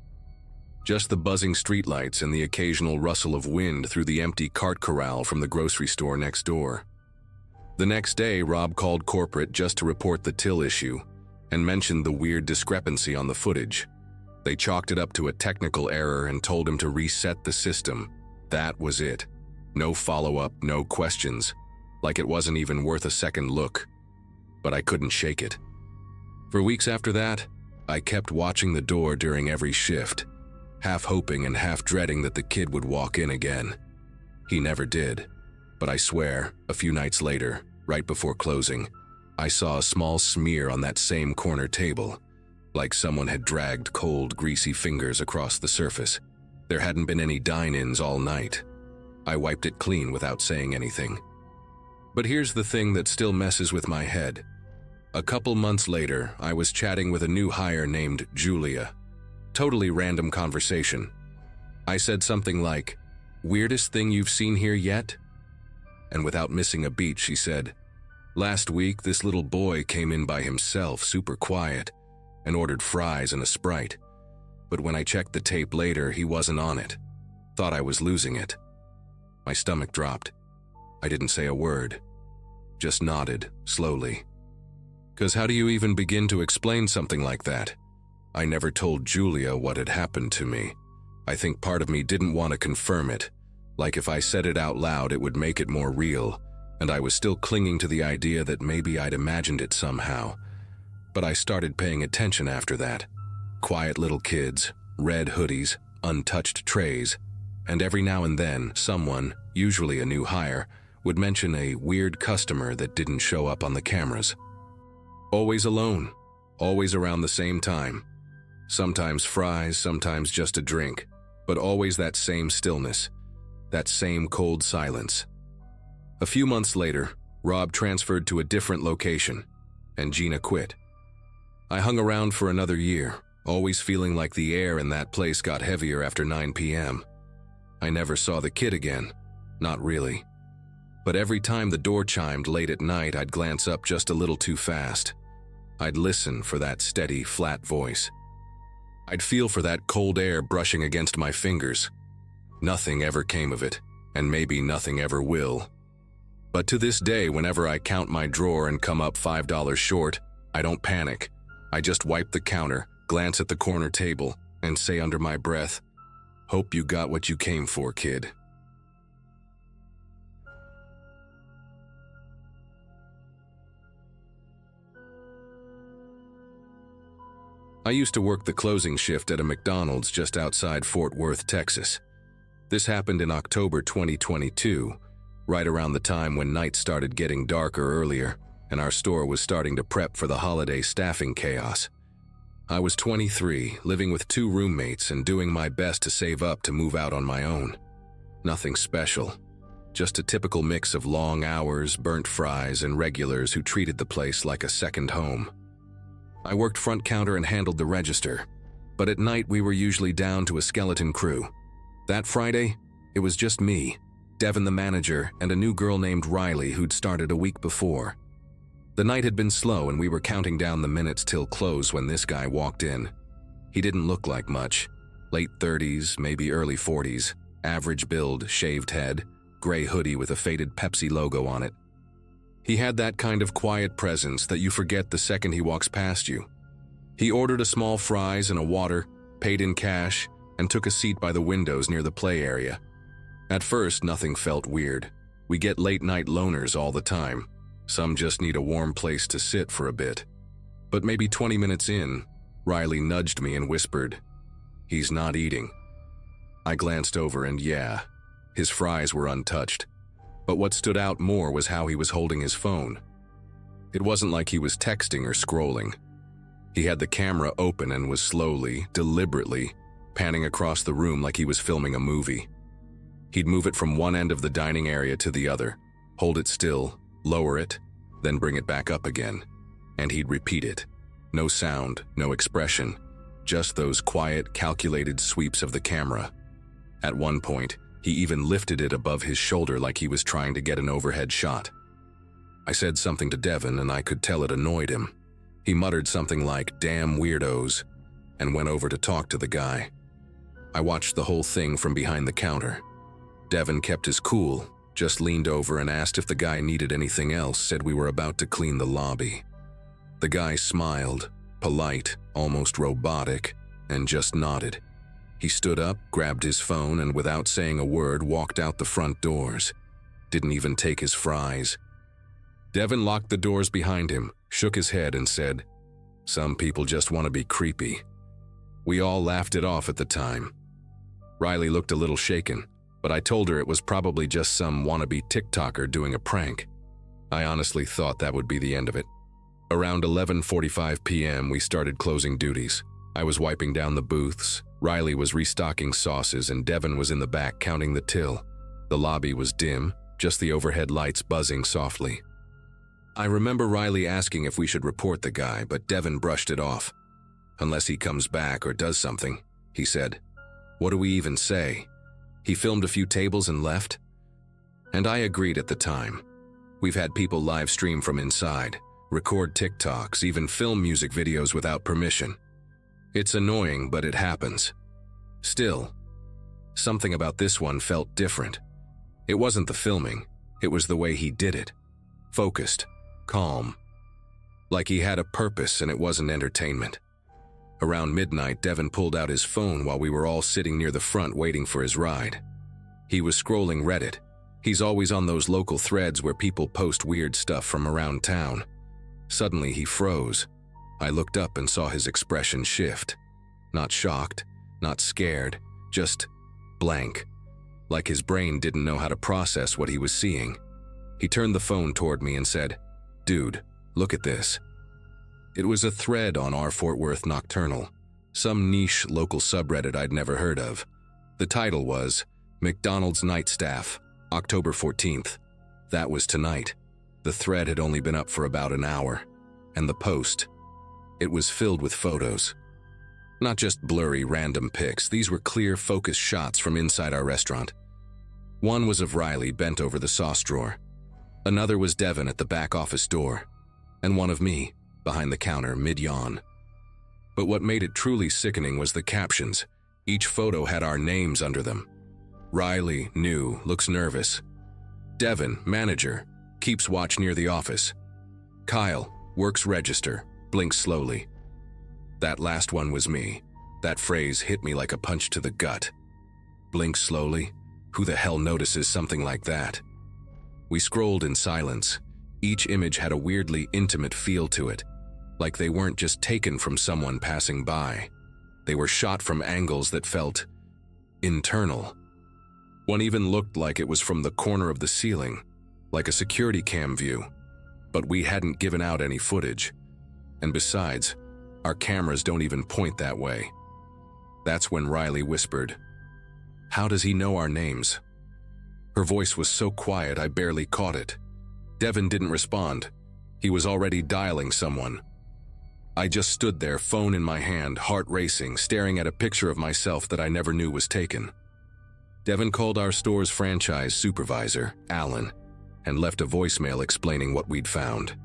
Just the buzzing streetlights and the occasional rustle of wind through the empty cart corral from the grocery store next door. The next day, Rob called corporate just to report the till issue and mentioned the weird discrepancy on the footage. They chalked it up to a technical error and told him to reset the system. That was it. No follow-up, no questions. Like it wasn't even worth a second look. But I couldn't shake it. For weeks after that, I kept watching the door during every shift, half hoping and half dreading that the kid would walk in again. He never did. But I swear, a few nights later, right before closing, I saw a small smear on that same corner table, like someone had dragged cold, greasy fingers across the surface. There hadn't been any dine-ins all night. I wiped it clean without saying anything. But here's the thing that still messes with my head. A couple months later, I was chatting with a new hire named Julia. Totally random conversation. I said something like, "Weirdest thing you've seen here yet?" And without missing a beat, she said, "Last week, this little boy came in by himself, super quiet, and ordered fries and a Sprite. But when I checked the tape later, he wasn't on it. Thought I was losing it." My stomach dropped. I didn't say a word. Just nodded, slowly. 'Cause how do you even begin to explain something like that? I never told Julia what had happened to me. I think part of me didn't want to confirm it. Like if I said it out loud, it would make it more real, and I was still clinging to the idea that maybe I'd imagined it somehow. But I started paying attention after that. Quiet little kids, red hoodies, untouched trays, and every now and then, someone, usually a new hire, would mention a weird customer that didn't show up on the cameras. Always alone, always around the same time. Sometimes fries, sometimes just a drink, but always that same stillness, that same cold silence. A few months later, Rob transferred to a different location, and Gina quit. I hung around for another year, always feeling like the air in that place got heavier after 9 p.m. I never saw the kid again, not really. But every time the door chimed late at night, I'd glance up just a little too fast. I'd listen for that steady, flat voice. I'd feel for that cold air brushing against my fingers. Nothing ever came of it, and maybe nothing ever will. But to this day, whenever I count my drawer and come up $5 short, I don't panic. I just wipe the counter, glance at the corner table, and say under my breath, "Hope you got what you came for, kid." I used to work the closing shift at a McDonald's just outside Fort Worth, Texas. This happened in October 2022, right around the time when nights started getting darker earlier, and our store was starting to prep for the holiday staffing chaos. I was 23, living with 2 roommates and doing my best to save up to move out on my own. Nothing special. Just a typical mix of long hours, burnt fries, and regulars who treated the place like a second home. I worked front counter and handled the register, but at night we were usually down to a skeleton crew. That Friday, it was just me, Devin the manager, and a new girl named Riley who'd started a week before. The night had been slow and we were counting down the minutes till close when this guy walked in. He didn't look like much. Late 30s, maybe early 40s, average build, shaved head, gray hoodie with a faded Pepsi logo on it. He had that kind of quiet presence that you forget the second he walks past you. He ordered a small fries and a water, paid in cash, and took a seat by the windows near the play area. At first, nothing felt weird. We get late-night loners all the time. Some just need a warm place to sit for a bit. But maybe 20 minutes in, Riley nudged me and whispered, "He's not eating." I glanced over and yeah, his fries were untouched. But what stood out more was how he was holding his phone. It wasn't like he was texting or scrolling. He had the camera open and was slowly, deliberately, panning across the room like he was filming a movie. He'd move it from one end of the dining area to the other, hold it still, lower it, then bring it back up again. And he'd repeat it. No sound, no expression, just those quiet, calculated sweeps of the camera. At one point, he even lifted it above his shoulder like he was trying to get an overhead shot. I said something to Devin and I could tell it annoyed him. He muttered something like, "Damn weirdos," and went over to talk to the guy. I watched the whole thing from behind the counter. Devin kept his cool, just leaned over and asked if the guy needed anything else, said we were about to clean the lobby. The guy smiled, polite, almost robotic, and just nodded. He stood up, grabbed his phone, and without saying a word, walked out the front doors. Didn't even take his fries. Devin locked the doors behind him, shook his head, and said, "Some people just want to be creepy." We all laughed it off at the time. Riley looked a little shaken, but I told her it was probably just some wannabe TikToker doing a prank. I honestly thought that would be the end of it. Around 11:45 p.m., we started closing duties. I was wiping down the booths, Riley was restocking sauces, and Devin was in the back counting the till. The lobby was dim, just the overhead lights buzzing softly. I remember Riley asking if we should report the guy, but Devin brushed it off. "Unless he comes back or does something," he said. "What do we even say? He filmed a few tables and left?" And I agreed at the time. We've had people live stream from inside, record TikToks, even film music videos without permission. It's annoying, but it happens. Still, something about this one felt different. It wasn't the filming, it was the way he did it. Focused, calm. Like he had a purpose and it wasn't entertainment. Around midnight, Devin pulled out his phone while we were all sitting near the front waiting for his ride. He was scrolling Reddit. He's always on those local threads where people post weird stuff from around town. Suddenly he froze. I looked up and saw his expression shift. Not shocked, not scared, just blank. Like his brain didn't know how to process what he was seeing. He turned the phone toward me and said, "Dude, look at this." It was a thread on our Fort Worth Nocturnal, some niche local subreddit I'd never heard of. The title was, "McDonald's Night Staff, October 14th. That was tonight. The thread had only been up for about an hour. And the post, it was filled with photos. Not just blurry random pics, these were clear focused shots from inside our restaurant. One was of Riley bent over the sauce drawer. Another was Devin at the back office door. And one of me, behind the counter, mid-yawn. But what made it truly sickening was the captions. Each photo had our names under them. Riley, new, looks nervous. Devin, manager, keeps watch near the office. Kyle, works register, blinks slowly. That last one was me. That phrase hit me like a punch to the gut. Blinks slowly? Who the hell notices something like that? We scrolled in silence. Each image had a weirdly intimate feel to it, like they weren't just taken from someone passing by. They were shot from angles that felt internal. One even looked like it was from the corner of the ceiling, like a security cam view. But we hadn't given out any footage. And besides, Our cameras don't even point that way. That's when Riley whispered, "How does he know our names?" Her voice was so quiet I barely caught it. Devin didn't respond. He was already dialing someone. I just stood there, phone in my hand, heart racing, staring at a picture of myself that I never knew was taken. Devin called our store's franchise supervisor, Alan, and left a voicemail explaining what we'd found.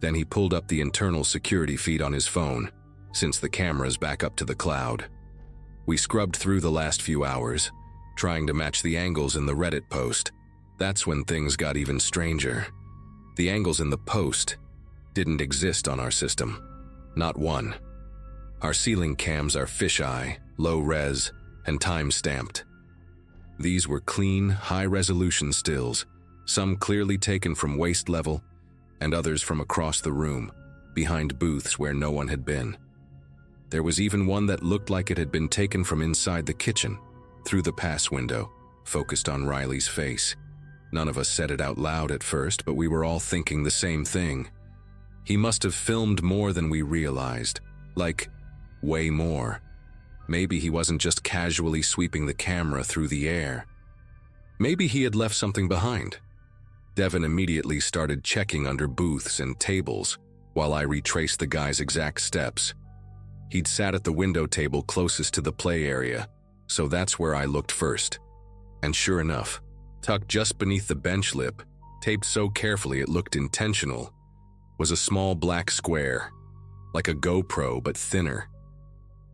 Then he pulled up the internal security feed on his phone, since the camera's back up to the cloud. We scrubbed through the last few hours, trying to match the angles in the Reddit post. That's when things got even stranger. The angles in the post didn't exist on our system. Not one. Our ceiling cams are fisheye, low-res, and time-stamped. These were clean, high-resolution stills, some clearly taken from waist level, and others from across the room, behind booths where no one had been. There was even one that looked like it had been taken from inside the kitchen, through the pass window, focused on Riley's face. None of us said it out loud at first, but we were all thinking the same thing. He must have filmed more than we realized, like, way more. Maybe he wasn't just casually sweeping the camera through the air. Maybe he had left something behind. Devin immediately started checking under booths and tables, while I retraced the guy's exact steps. He'd sat at the window table closest to the play area, so that's where I looked first. And sure enough, tucked just beneath the bench lip, taped so carefully it looked intentional, was a small black square, like a GoPro but thinner.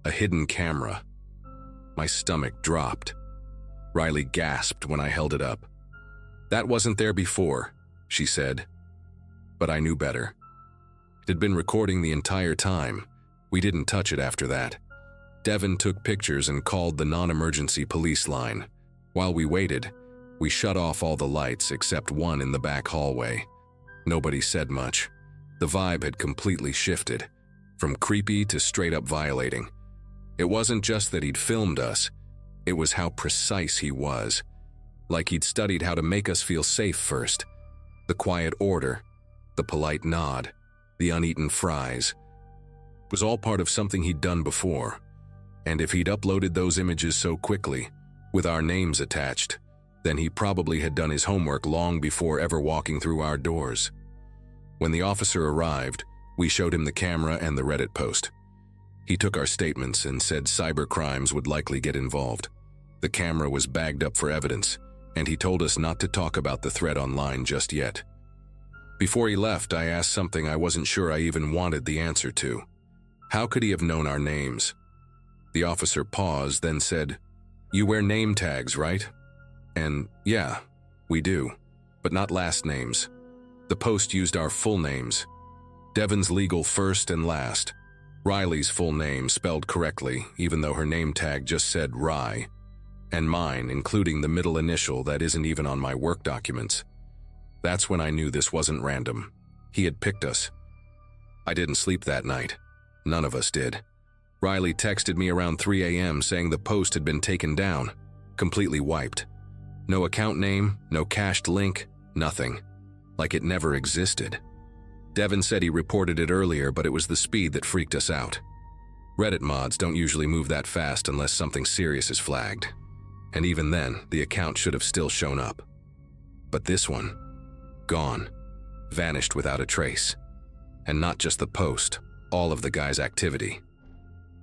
A hidden camera. My stomach dropped. Riley gasped when I held it up. "That wasn't there before," she said. But I knew better. It had been recording the entire time. We didn't touch it after that. Devin took pictures and called the non-emergency police line. While we waited, we shut off all the lights except one in the back hallway. Nobody said much. The vibe had completely shifted, from creepy to straight-up violating. It wasn't just that he'd filmed us, it was how precise he was. Like he'd studied how to make us feel safe first. The quiet order, the polite nod, the uneaten fries. It was all part of something he'd done before. And if he'd uploaded those images so quickly, with our names attached, then he probably had done his homework long before ever walking through our doors. When the officer arrived, we showed him the camera and the Reddit post. He took our statements and said cybercrimes would likely get involved. The camera was bagged up for evidence, and he told us not to talk about the thread online just yet. Before he left, I asked something I wasn't sure I even wanted the answer to. How could he have known our names? The officer paused, then said, "You wear name tags, right?" And yeah, we do, but not last names. The post used our full names. Devin's legal first and last. Riley's full name spelled correctly, even though her name tag just said Rye. And mine, including the middle initial that isn't even on my work documents. That's when I knew this wasn't random. He had picked us. I didn't sleep that night. None of us did. Riley texted me around 3 a.m. saying the post had been taken down, completely wiped. No account name, no cached link, nothing. Like it never existed. Devin said he reported it earlier, but it was the speed that freaked us out. Reddit mods don't usually move that fast unless something serious is flagged. And even then, the account should have still shown up. But this one, gone. Vanished without a trace. And not just the post, all of the guy's activity.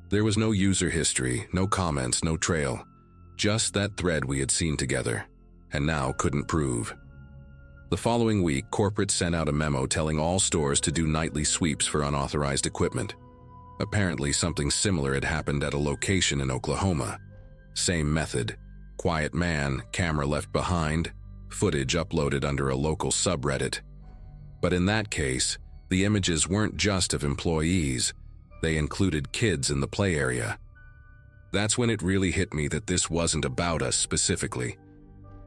There was no user history, no comments, no trail. Just that thread we had seen together, and now couldn't prove. The following week, corporate sent out a memo telling all stores to do nightly sweeps for unauthorized equipment. Apparently, something similar had happened at a location in Oklahoma. Same method. Quiet man, camera left behind, footage uploaded under a local subreddit. But in that case, the images weren't just of employees. They included kids in the play area. That's when it really hit me that this wasn't about us specifically.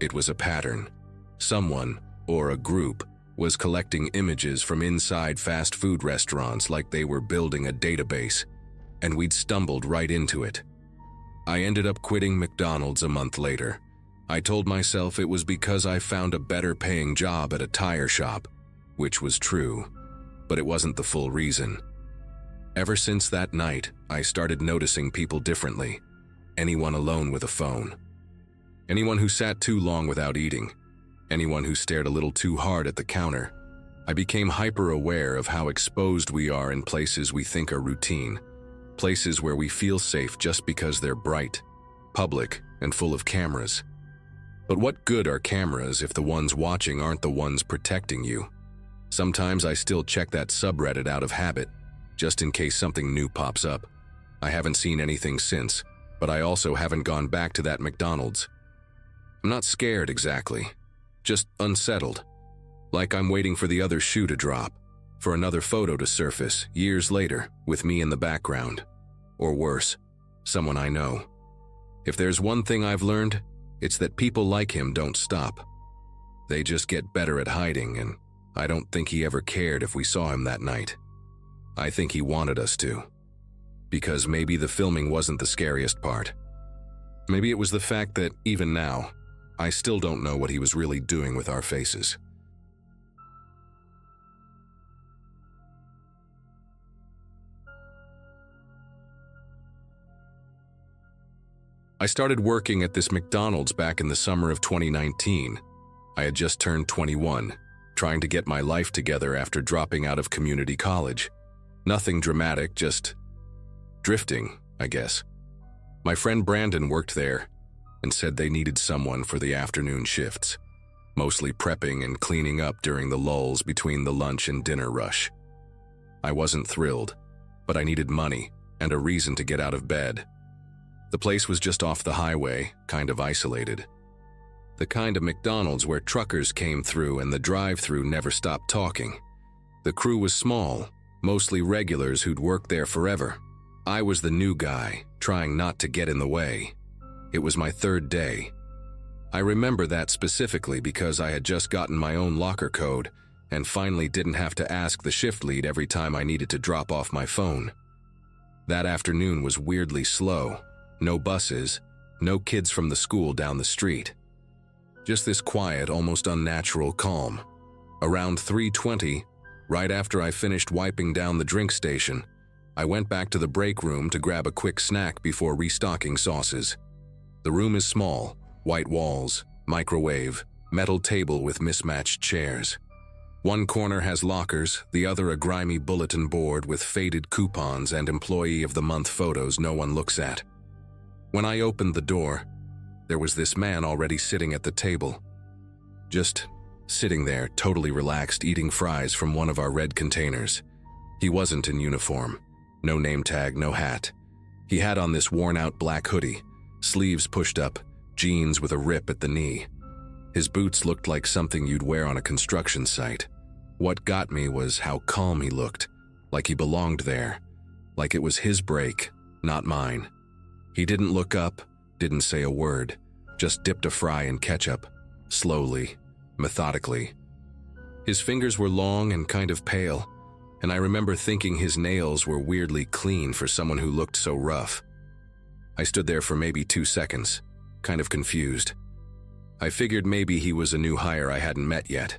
It was a pattern. Someone, or a group, was collecting images from inside fast food restaurants like they were building a database, and we'd stumbled right into it. I ended up quitting McDonald's a month later. I told myself it was because I found a better paying job at a tire shop, which was true, but it wasn't the full reason. Ever since that night, I started noticing people differently. Anyone alone with a phone. Anyone who sat too long without eating. Anyone who stared a little too hard at the counter. I became hyper-aware of how exposed we are in places we think are routine. Places where we feel safe just because they're bright, public, and full of cameras. But what good are cameras if the ones watching aren't the ones protecting you? Sometimes I still check that subreddit out of habit, just in case something new pops up. I haven't seen anything since, but I also haven't gone back to that McDonald's. I'm not scared exactly, just unsettled. Like I'm waiting for the other shoe to drop, for another photo to surface years later with me in the background. Or worse, someone I know. If there's one thing I've learned, it's that people like him don't stop. They just get better at hiding, and I don't think he ever cared if we saw him that night. I think he wanted us to. Because maybe the filming wasn't the scariest part. Maybe it was the fact that, even now, I still don't know what he was really doing with our faces. I started working at this McDonald's back in the summer of 2019. I had just turned 21, trying to get my life together after dropping out of community college. Nothing dramatic, just drifting, I guess. My friend Brandon worked there and said they needed someone for the afternoon shifts, mostly prepping and cleaning up during the lulls between the lunch and dinner rush. I wasn't thrilled, but I needed money and a reason to get out of bed. The place was just off the highway, kind of isolated. The kind of McDonald's where truckers came through and the drive-thru never stopped talking. The crew was small, mostly regulars who'd worked there forever. I was the new guy, trying not to get in the way. It was my third day. I remember that specifically because I had just gotten my own locker code and finally didn't have to ask the shift lead every time I needed to drop off my phone. That afternoon was weirdly slow. No buses, no kids from the school down the street. Just this quiet, almost unnatural calm. Around 3:20, right after I finished wiping down the drink station, I went back to the break room to grab a quick snack before restocking sauces. The room is small, white walls, microwave, metal table with mismatched chairs. One corner has lockers, the other a grimy bulletin board with faded coupons and employee of the month photos no one looks at. When I opened the door, there was this man already sitting at the table. Just sitting there, totally relaxed, eating fries from one of our red containers. He wasn't in uniform. No name tag, no hat. He had on this worn-out black hoodie, sleeves pushed up, jeans with a rip at the knee. His boots looked like something you'd wear on a construction site. What got me was how calm he looked, like he belonged there, like it was his break, not mine. He didn't look up, didn't say a word, just dipped a fry in ketchup, slowly, methodically. His fingers were long and kind of pale, and I remember thinking his nails were weirdly clean for someone who looked so rough. I stood there for maybe 2 seconds, kind of confused. I figured maybe he was a new hire I hadn't met yet.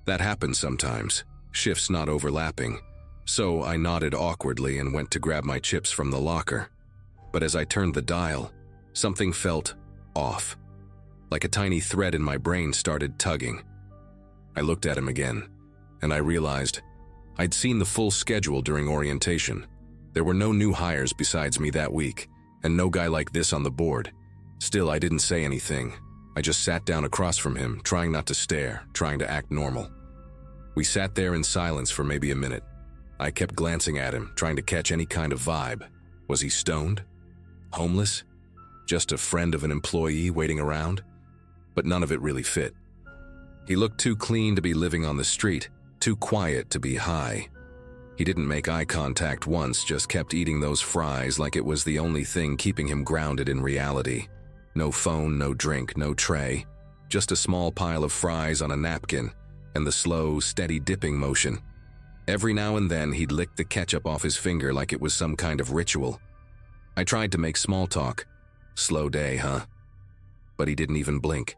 That happens sometimes, shifts not overlapping, so I nodded awkwardly and went to grab my chips from the locker. But as I turned the dial, something felt off. Like a tiny thread in my brain started tugging. I looked at him again, and I realized I'd seen the full schedule during orientation. There were no new hires besides me that week, and no guy like this on the board. Still, I didn't say anything. I just sat down across from him, trying not to stare, trying to act normal. We sat there in silence for maybe a minute. I kept glancing at him, trying to catch any kind of vibe. Was he stoned? Homeless? Just a friend of an employee waiting around? But none of it really fit. He looked too clean to be living on the street, too quiet to be high. He didn't make eye contact once, just kept eating those fries like it was the only thing keeping him grounded in reality. No phone, no drink, no tray. Just a small pile of fries on a napkin, and the slow, steady dipping motion. Every now and then he'd lick the ketchup off his finger like it was some kind of ritual. I tried to make small talk. Slow day, huh? But he didn't even blink.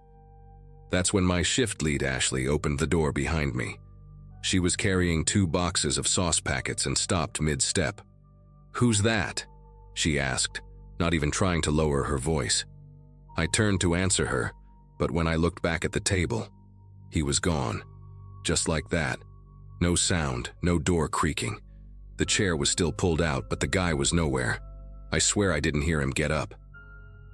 That's when my shift lead, Ashley, opened the door behind me. She was carrying 2 boxes of sauce packets and stopped mid-step. "Who's that?" she asked, not even trying to lower her voice. I turned to answer her, but when I looked back at the table, he was gone. Just like that. No sound, no door creaking. The chair was still pulled out, but the guy was nowhere. I swear I didn't hear him get up.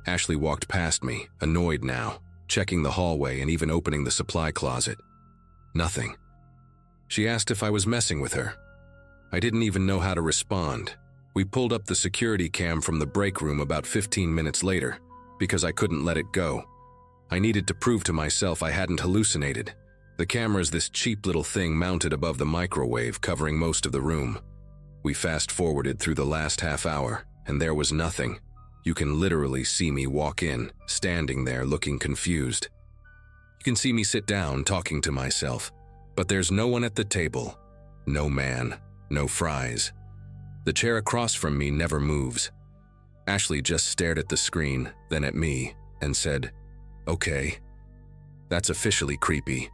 Ashley walked past me, annoyed now, checking the hallway and even opening the supply closet. Nothing. She asked if I was messing with her. I didn't even know how to respond. We pulled up the security cam from the break room about 15 minutes later, because I couldn't let it go. I needed to prove to myself I hadn't hallucinated. The camera's this cheap little thing mounted above the microwave covering most of the room. We fast-forwarded through the last half hour, and there was nothing. You can literally see me walk in, standing there looking confused. You can see me sit down, talking to myself, but there's no one at the table. No man, no fries. The chair across from me never moves. Ashley just stared at the screen, then at me, and said, "Okay." That's officially creepy.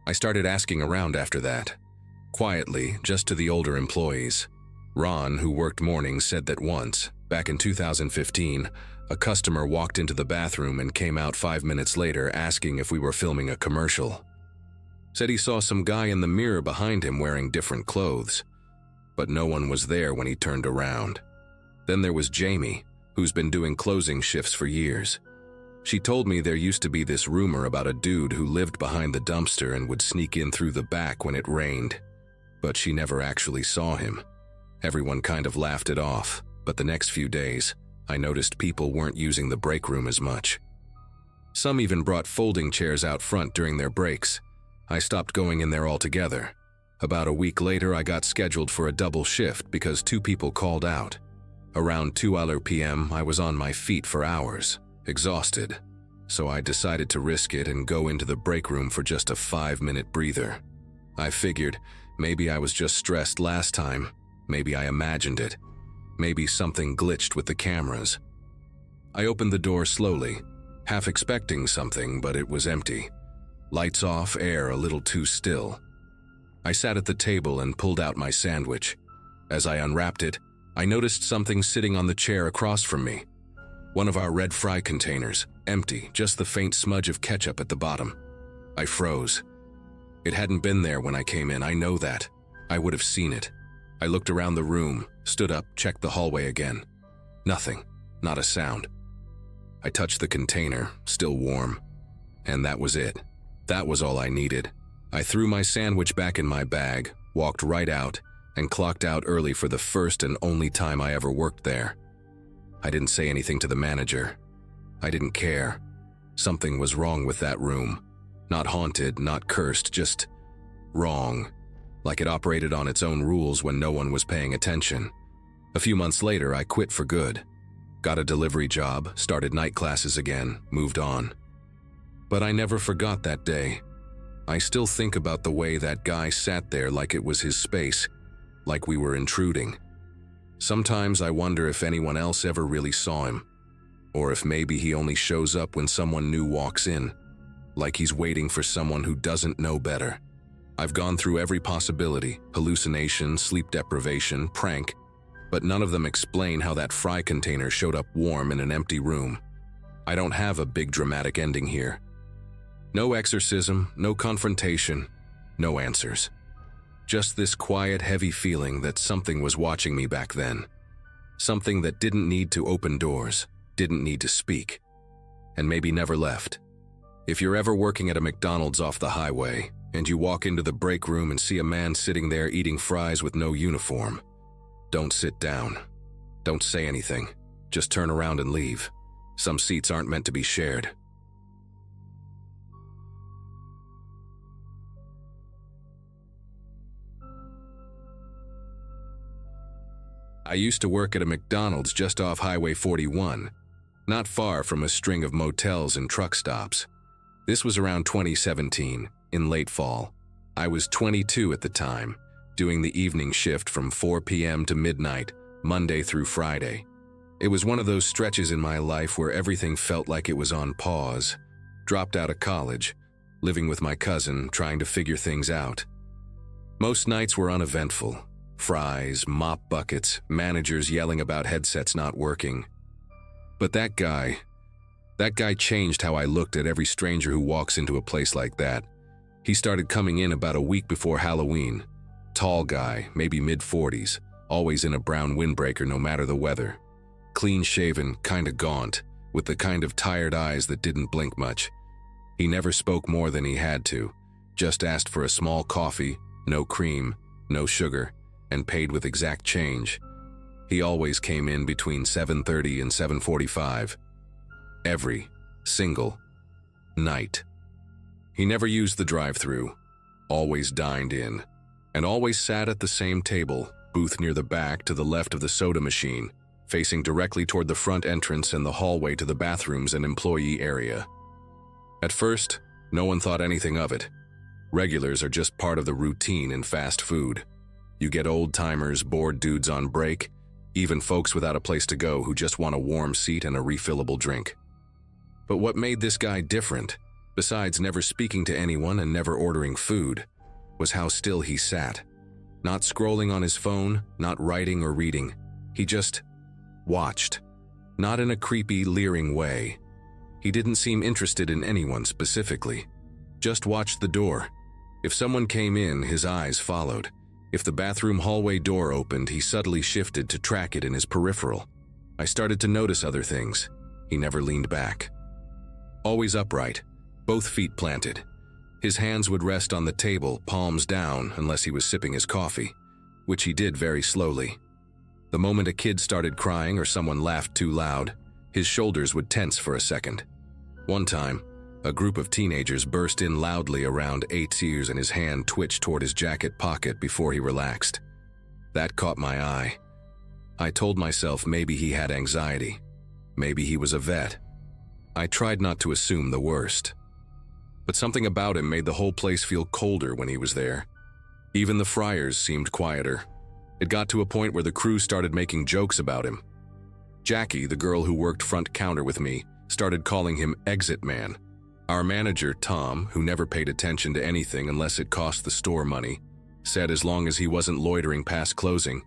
I started asking around after that. Quietly, just to the older employees. Ron, who worked mornings, said that once, back in 2015, a customer walked into the bathroom and came out 5 minutes later asking if we were filming a commercial. Said he saw some guy in the mirror behind him wearing different clothes, but no one was there when he turned around. Then there was Jamie, who's been doing closing shifts for years. She told me there used to be this rumor about a dude who lived behind the dumpster and would sneak in through the back when it rained, but she never actually saw him. Everyone kind of laughed it off, but the next few days, I noticed people weren't using the break room as much. Some even brought folding chairs out front during their breaks. I stopped going in there altogether. About a week later, I got scheduled for a double shift because 2 people called out. Around 2 p.m., I was on my feet for hours, exhausted, so I decided to risk it and go into the break room for just a 5-minute breather. I figured maybe I was just stressed last time, maybe I imagined it, maybe something glitched with the cameras. I opened the door slowly, half expecting something, but it was empty. Lights off, air a little too still. I sat at the table and pulled out my sandwich. As I unwrapped it, I noticed something sitting on the chair across from me. One of our red fry containers, empty, just the faint smudge of ketchup at the bottom. I froze. It hadn't been there when I came in, I know that. I would have seen it. I looked around the room, stood up, checked the hallway again. Nothing, not a sound. I touched the container, still warm. And that was it. That was all I needed. I threw my sandwich back in my bag, walked right out, and clocked out early for the first and only time I ever worked there. I didn't say anything to the manager. I didn't care. Something was wrong with that room. Not haunted, not cursed, just wrong. Like it operated on its own rules when no one was paying attention. A few months later, I quit for good. Got a delivery job, started night classes again, moved on. But I never forgot that day. I still think about the way that guy sat there like it was his space, like we were intruding. Sometimes I wonder if anyone else ever really saw him, or if maybe he only shows up when someone new walks in, like he's waiting for someone who doesn't know better. I've gone through every possibility, hallucination, sleep deprivation, prank, but none of them explain how that fry container showed up warm in an empty room. I don't have a big dramatic ending here. No exorcism, no confrontation, no answers. Just this quiet, heavy feeling that something was watching me back then. Something that didn't need to open doors, didn't need to speak, and maybe never left. If you're ever working at a McDonald's off the highway, and you walk into the break room and see a man sitting there eating fries with no uniform, don't sit down. Don't say anything. Just turn around and leave. Some seats aren't meant to be shared. I used to work at a McDonald's just off Highway 41, not far from a string of motels and truck stops. This was around 2017, in late fall. I was 22 at the time, doing the evening shift from 4 p.m. to midnight, Monday through Friday. It was one of those stretches in my life where everything felt like it was on pause. Dropped out of college, living with my cousin, trying to figure things out. Most nights were uneventful. Fries, mop buckets, managers yelling about headsets not working. But that guy changed how I looked at every stranger who walks into a place like that. He started coming in about a week before Halloween. Tall guy, maybe mid-40s, always in a brown windbreaker no matter the weather. Clean-shaven, kinda gaunt, with the kind of tired eyes that didn't blink much. He never spoke more than he had to, just asked for a small coffee, no cream, no sugar, and paid with exact change. He always came in between 7:30 and 7:45. Every single night. He never used the drive-thru, always dined in, and always sat at the same table, booth near the back to the left of the soda machine, facing directly toward the front entrance and the hallway to the bathrooms and employee area. At first, no one thought anything of it. Regulars are just part of the routine in fast food. You get old-timers, bored dudes on break, even folks without a place to go who just want a warm seat and a refillable drink. But what made this guy different, besides never speaking to anyone and never ordering food, was how still he sat. Not scrolling on his phone, not writing or reading. He just watched. Not in a creepy, leering way. He didn't seem interested in anyone specifically. Just watched the door. If someone came in, his eyes followed. If the bathroom hallway door opened, he subtly shifted to track it in his peripheral. I started to notice other things. He never leaned back. Always upright, both feet planted. His hands would rest on the table, palms down, unless he was sipping his coffee, which he did very slowly. The moment a kid started crying or someone laughed too loud, his shoulders would tense for a second. One time, a group of teenagers burst in loudly around 8's ears and his hand twitched toward his jacket pocket before he relaxed. That caught my eye. I told myself maybe he had anxiety. Maybe he was a vet. I tried not to assume the worst. But something about him made the whole place feel colder when he was there. Even the fryers seemed quieter. It got to a point where the crew started making jokes about him. Jackie, the girl who worked front counter with me, started calling him Exit Man. Our manager, Tom, who never paid attention to anything unless it cost the store money, said as long as he wasn't loitering past closing,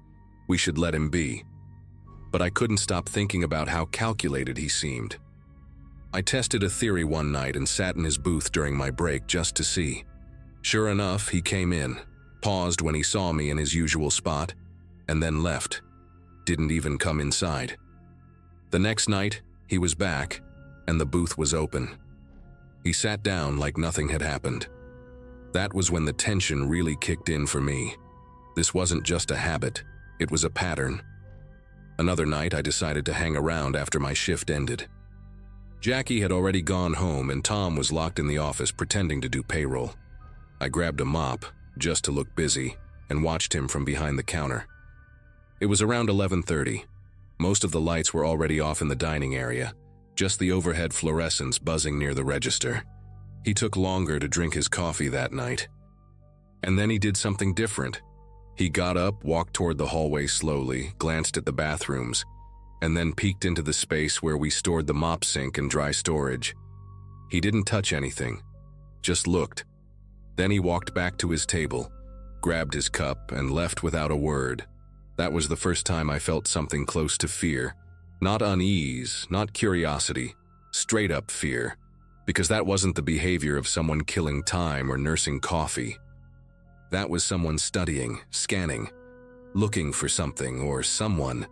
we should let him be. But I couldn't stop thinking about how calculated he seemed. I tested a theory one night and sat in his booth during my break just to see. Sure enough, he came in, paused when he saw me in his usual spot, and then left. Didn't even come inside. The next night, he was back, and the booth was open. He sat down like nothing had happened. That was when the tension really kicked in for me. This wasn't just a habit, it was a pattern. Another night, I decided to hang around after my shift ended. Jackie had already gone home and Tom was locked in the office pretending to do payroll. I grabbed a mop, just to look busy, and watched him from behind the counter. It was around 11:30. Most of the lights were already off in the dining area, just the overhead fluorescents buzzing near the register. He took longer to drink his coffee that night. And then he did something different. He got up, walked toward the hallway slowly, glanced at the bathrooms, and then peeked into the space where we stored the mop sink and dry storage. He didn't touch anything, just looked. Then he walked back to his table, grabbed his cup, and left without a word. That was the first time I felt something close to fear. Not unease, not curiosity, straight up fear, because that wasn't the behavior of someone killing time or nursing coffee. That was someone studying, scanning, looking for something or someone.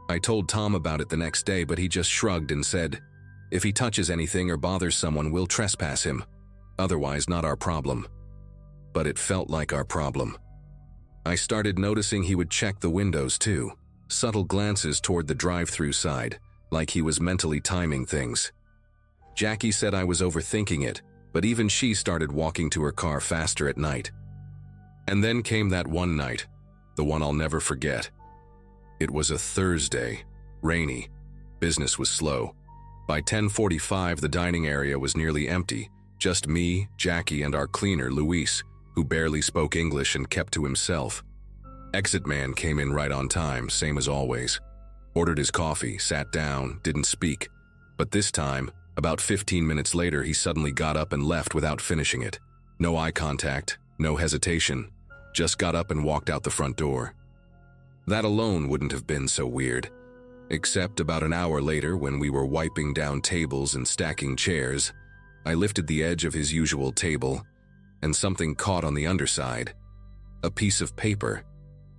I told Tom about it the next day, but he just shrugged and said, if he touches anything or bothers someone, we'll trespass him. Otherwise, not our problem. But it felt like our problem. I started noticing he would check the windows too, subtle glances toward the drive-through side, like he was mentally timing things. Jackie said I was overthinking it, but even she started walking to her car faster at night. And then came that one night, the one I'll never forget. It was a Thursday, rainy. Business was slow. By 10:45, the dining area was nearly empty, just me, Jackie, and our cleaner, Luis, who barely spoke English and kept to himself. Exit Man came in right on time, same as always. Ordered his coffee, sat down, didn't speak. But this time, about 15 minutes later, he suddenly got up and left without finishing it. No eye contact, no hesitation, just got up and walked out the front door. That alone wouldn't have been so weird, except about an hour later when we were wiping down tables and stacking chairs, I lifted the edge of his usual table, and something caught on the underside. A piece of paper.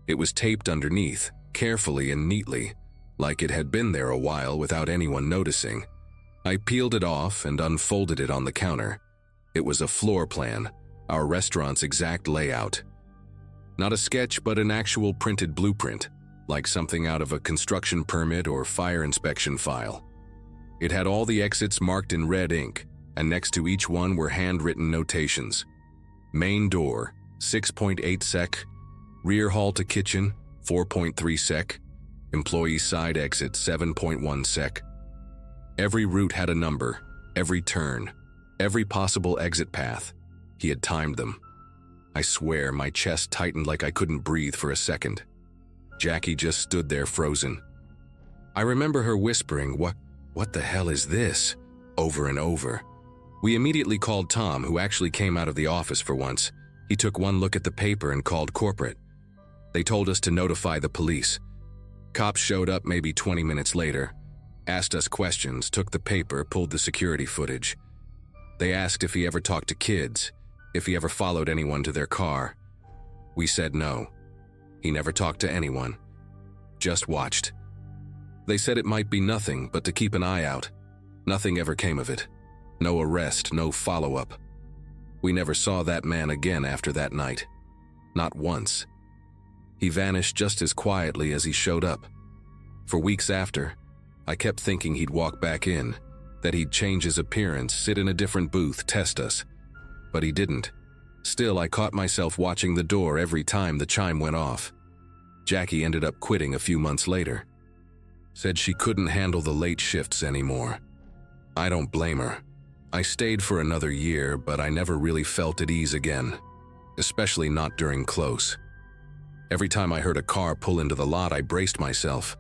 It was taped underneath, carefully and neatly, like it had been there a while without anyone noticing. I peeled it off and unfolded it on the counter. It was a floor plan, our restaurant's exact layout. Not a sketch, but an actual printed blueprint, like something out of a construction permit or fire inspection file. It had all the exits marked in red ink, and next to each one were handwritten notations. Main door, 6.8 sec. Rear hall to kitchen, 4.3 sec. Employee side exit, 7.1 sec. Every route had a number, every turn, every possible exit path. He had timed them. I swear my chest tightened like I couldn't breathe for a second. Jackie just stood there frozen. I remember her whispering, What the hell is this?" over and over. We immediately called Tom, who actually came out of the office for once. He took one look at the paper and called corporate. They told us to notify the police. Cops showed up maybe 20 minutes later, asked us questions, took the paper, pulled the security footage. They asked if he ever talked to kids, if he ever followed anyone to their car. We said no. He never talked to anyone. Just watched. They said it might be nothing, but to keep an eye out. Nothing ever came of it. No arrest, no follow-up. We never saw that man again after that night. Not once. He vanished just as quietly as he showed up. For weeks after, I kept thinking he'd walk back in, that he'd change his appearance, sit in a different booth, test us. But he didn't. Still, I caught myself watching the door every time the chime went off. Jackie ended up quitting a few months later. Said she couldn't handle the late shifts anymore. I don't blame her. I stayed for another year, but I never really felt at ease again, especially not during close. Every time I heard a car pull into the lot, I braced myself.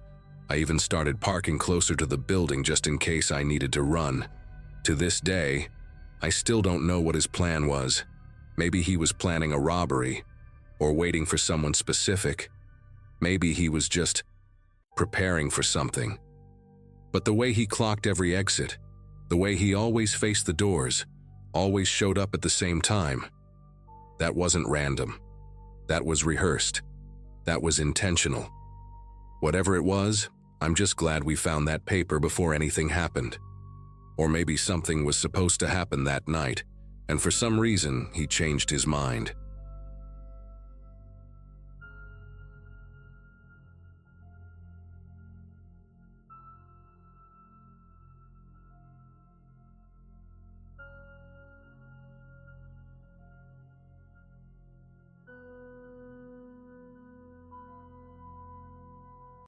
I even started parking closer to the building just in case I needed to run. To this day, I still don't know what his plan was. Maybe he was planning a robbery, or waiting for someone specific. Maybe he was just preparing for something. But the way he clocked every exit, the way he always faced the doors, always showed up at the same time, that wasn't random. That was rehearsed. That was intentional. Whatever it was, I'm just glad we found that paper before anything happened. Or maybe something was supposed to happen that night, and for some reason, he changed his mind.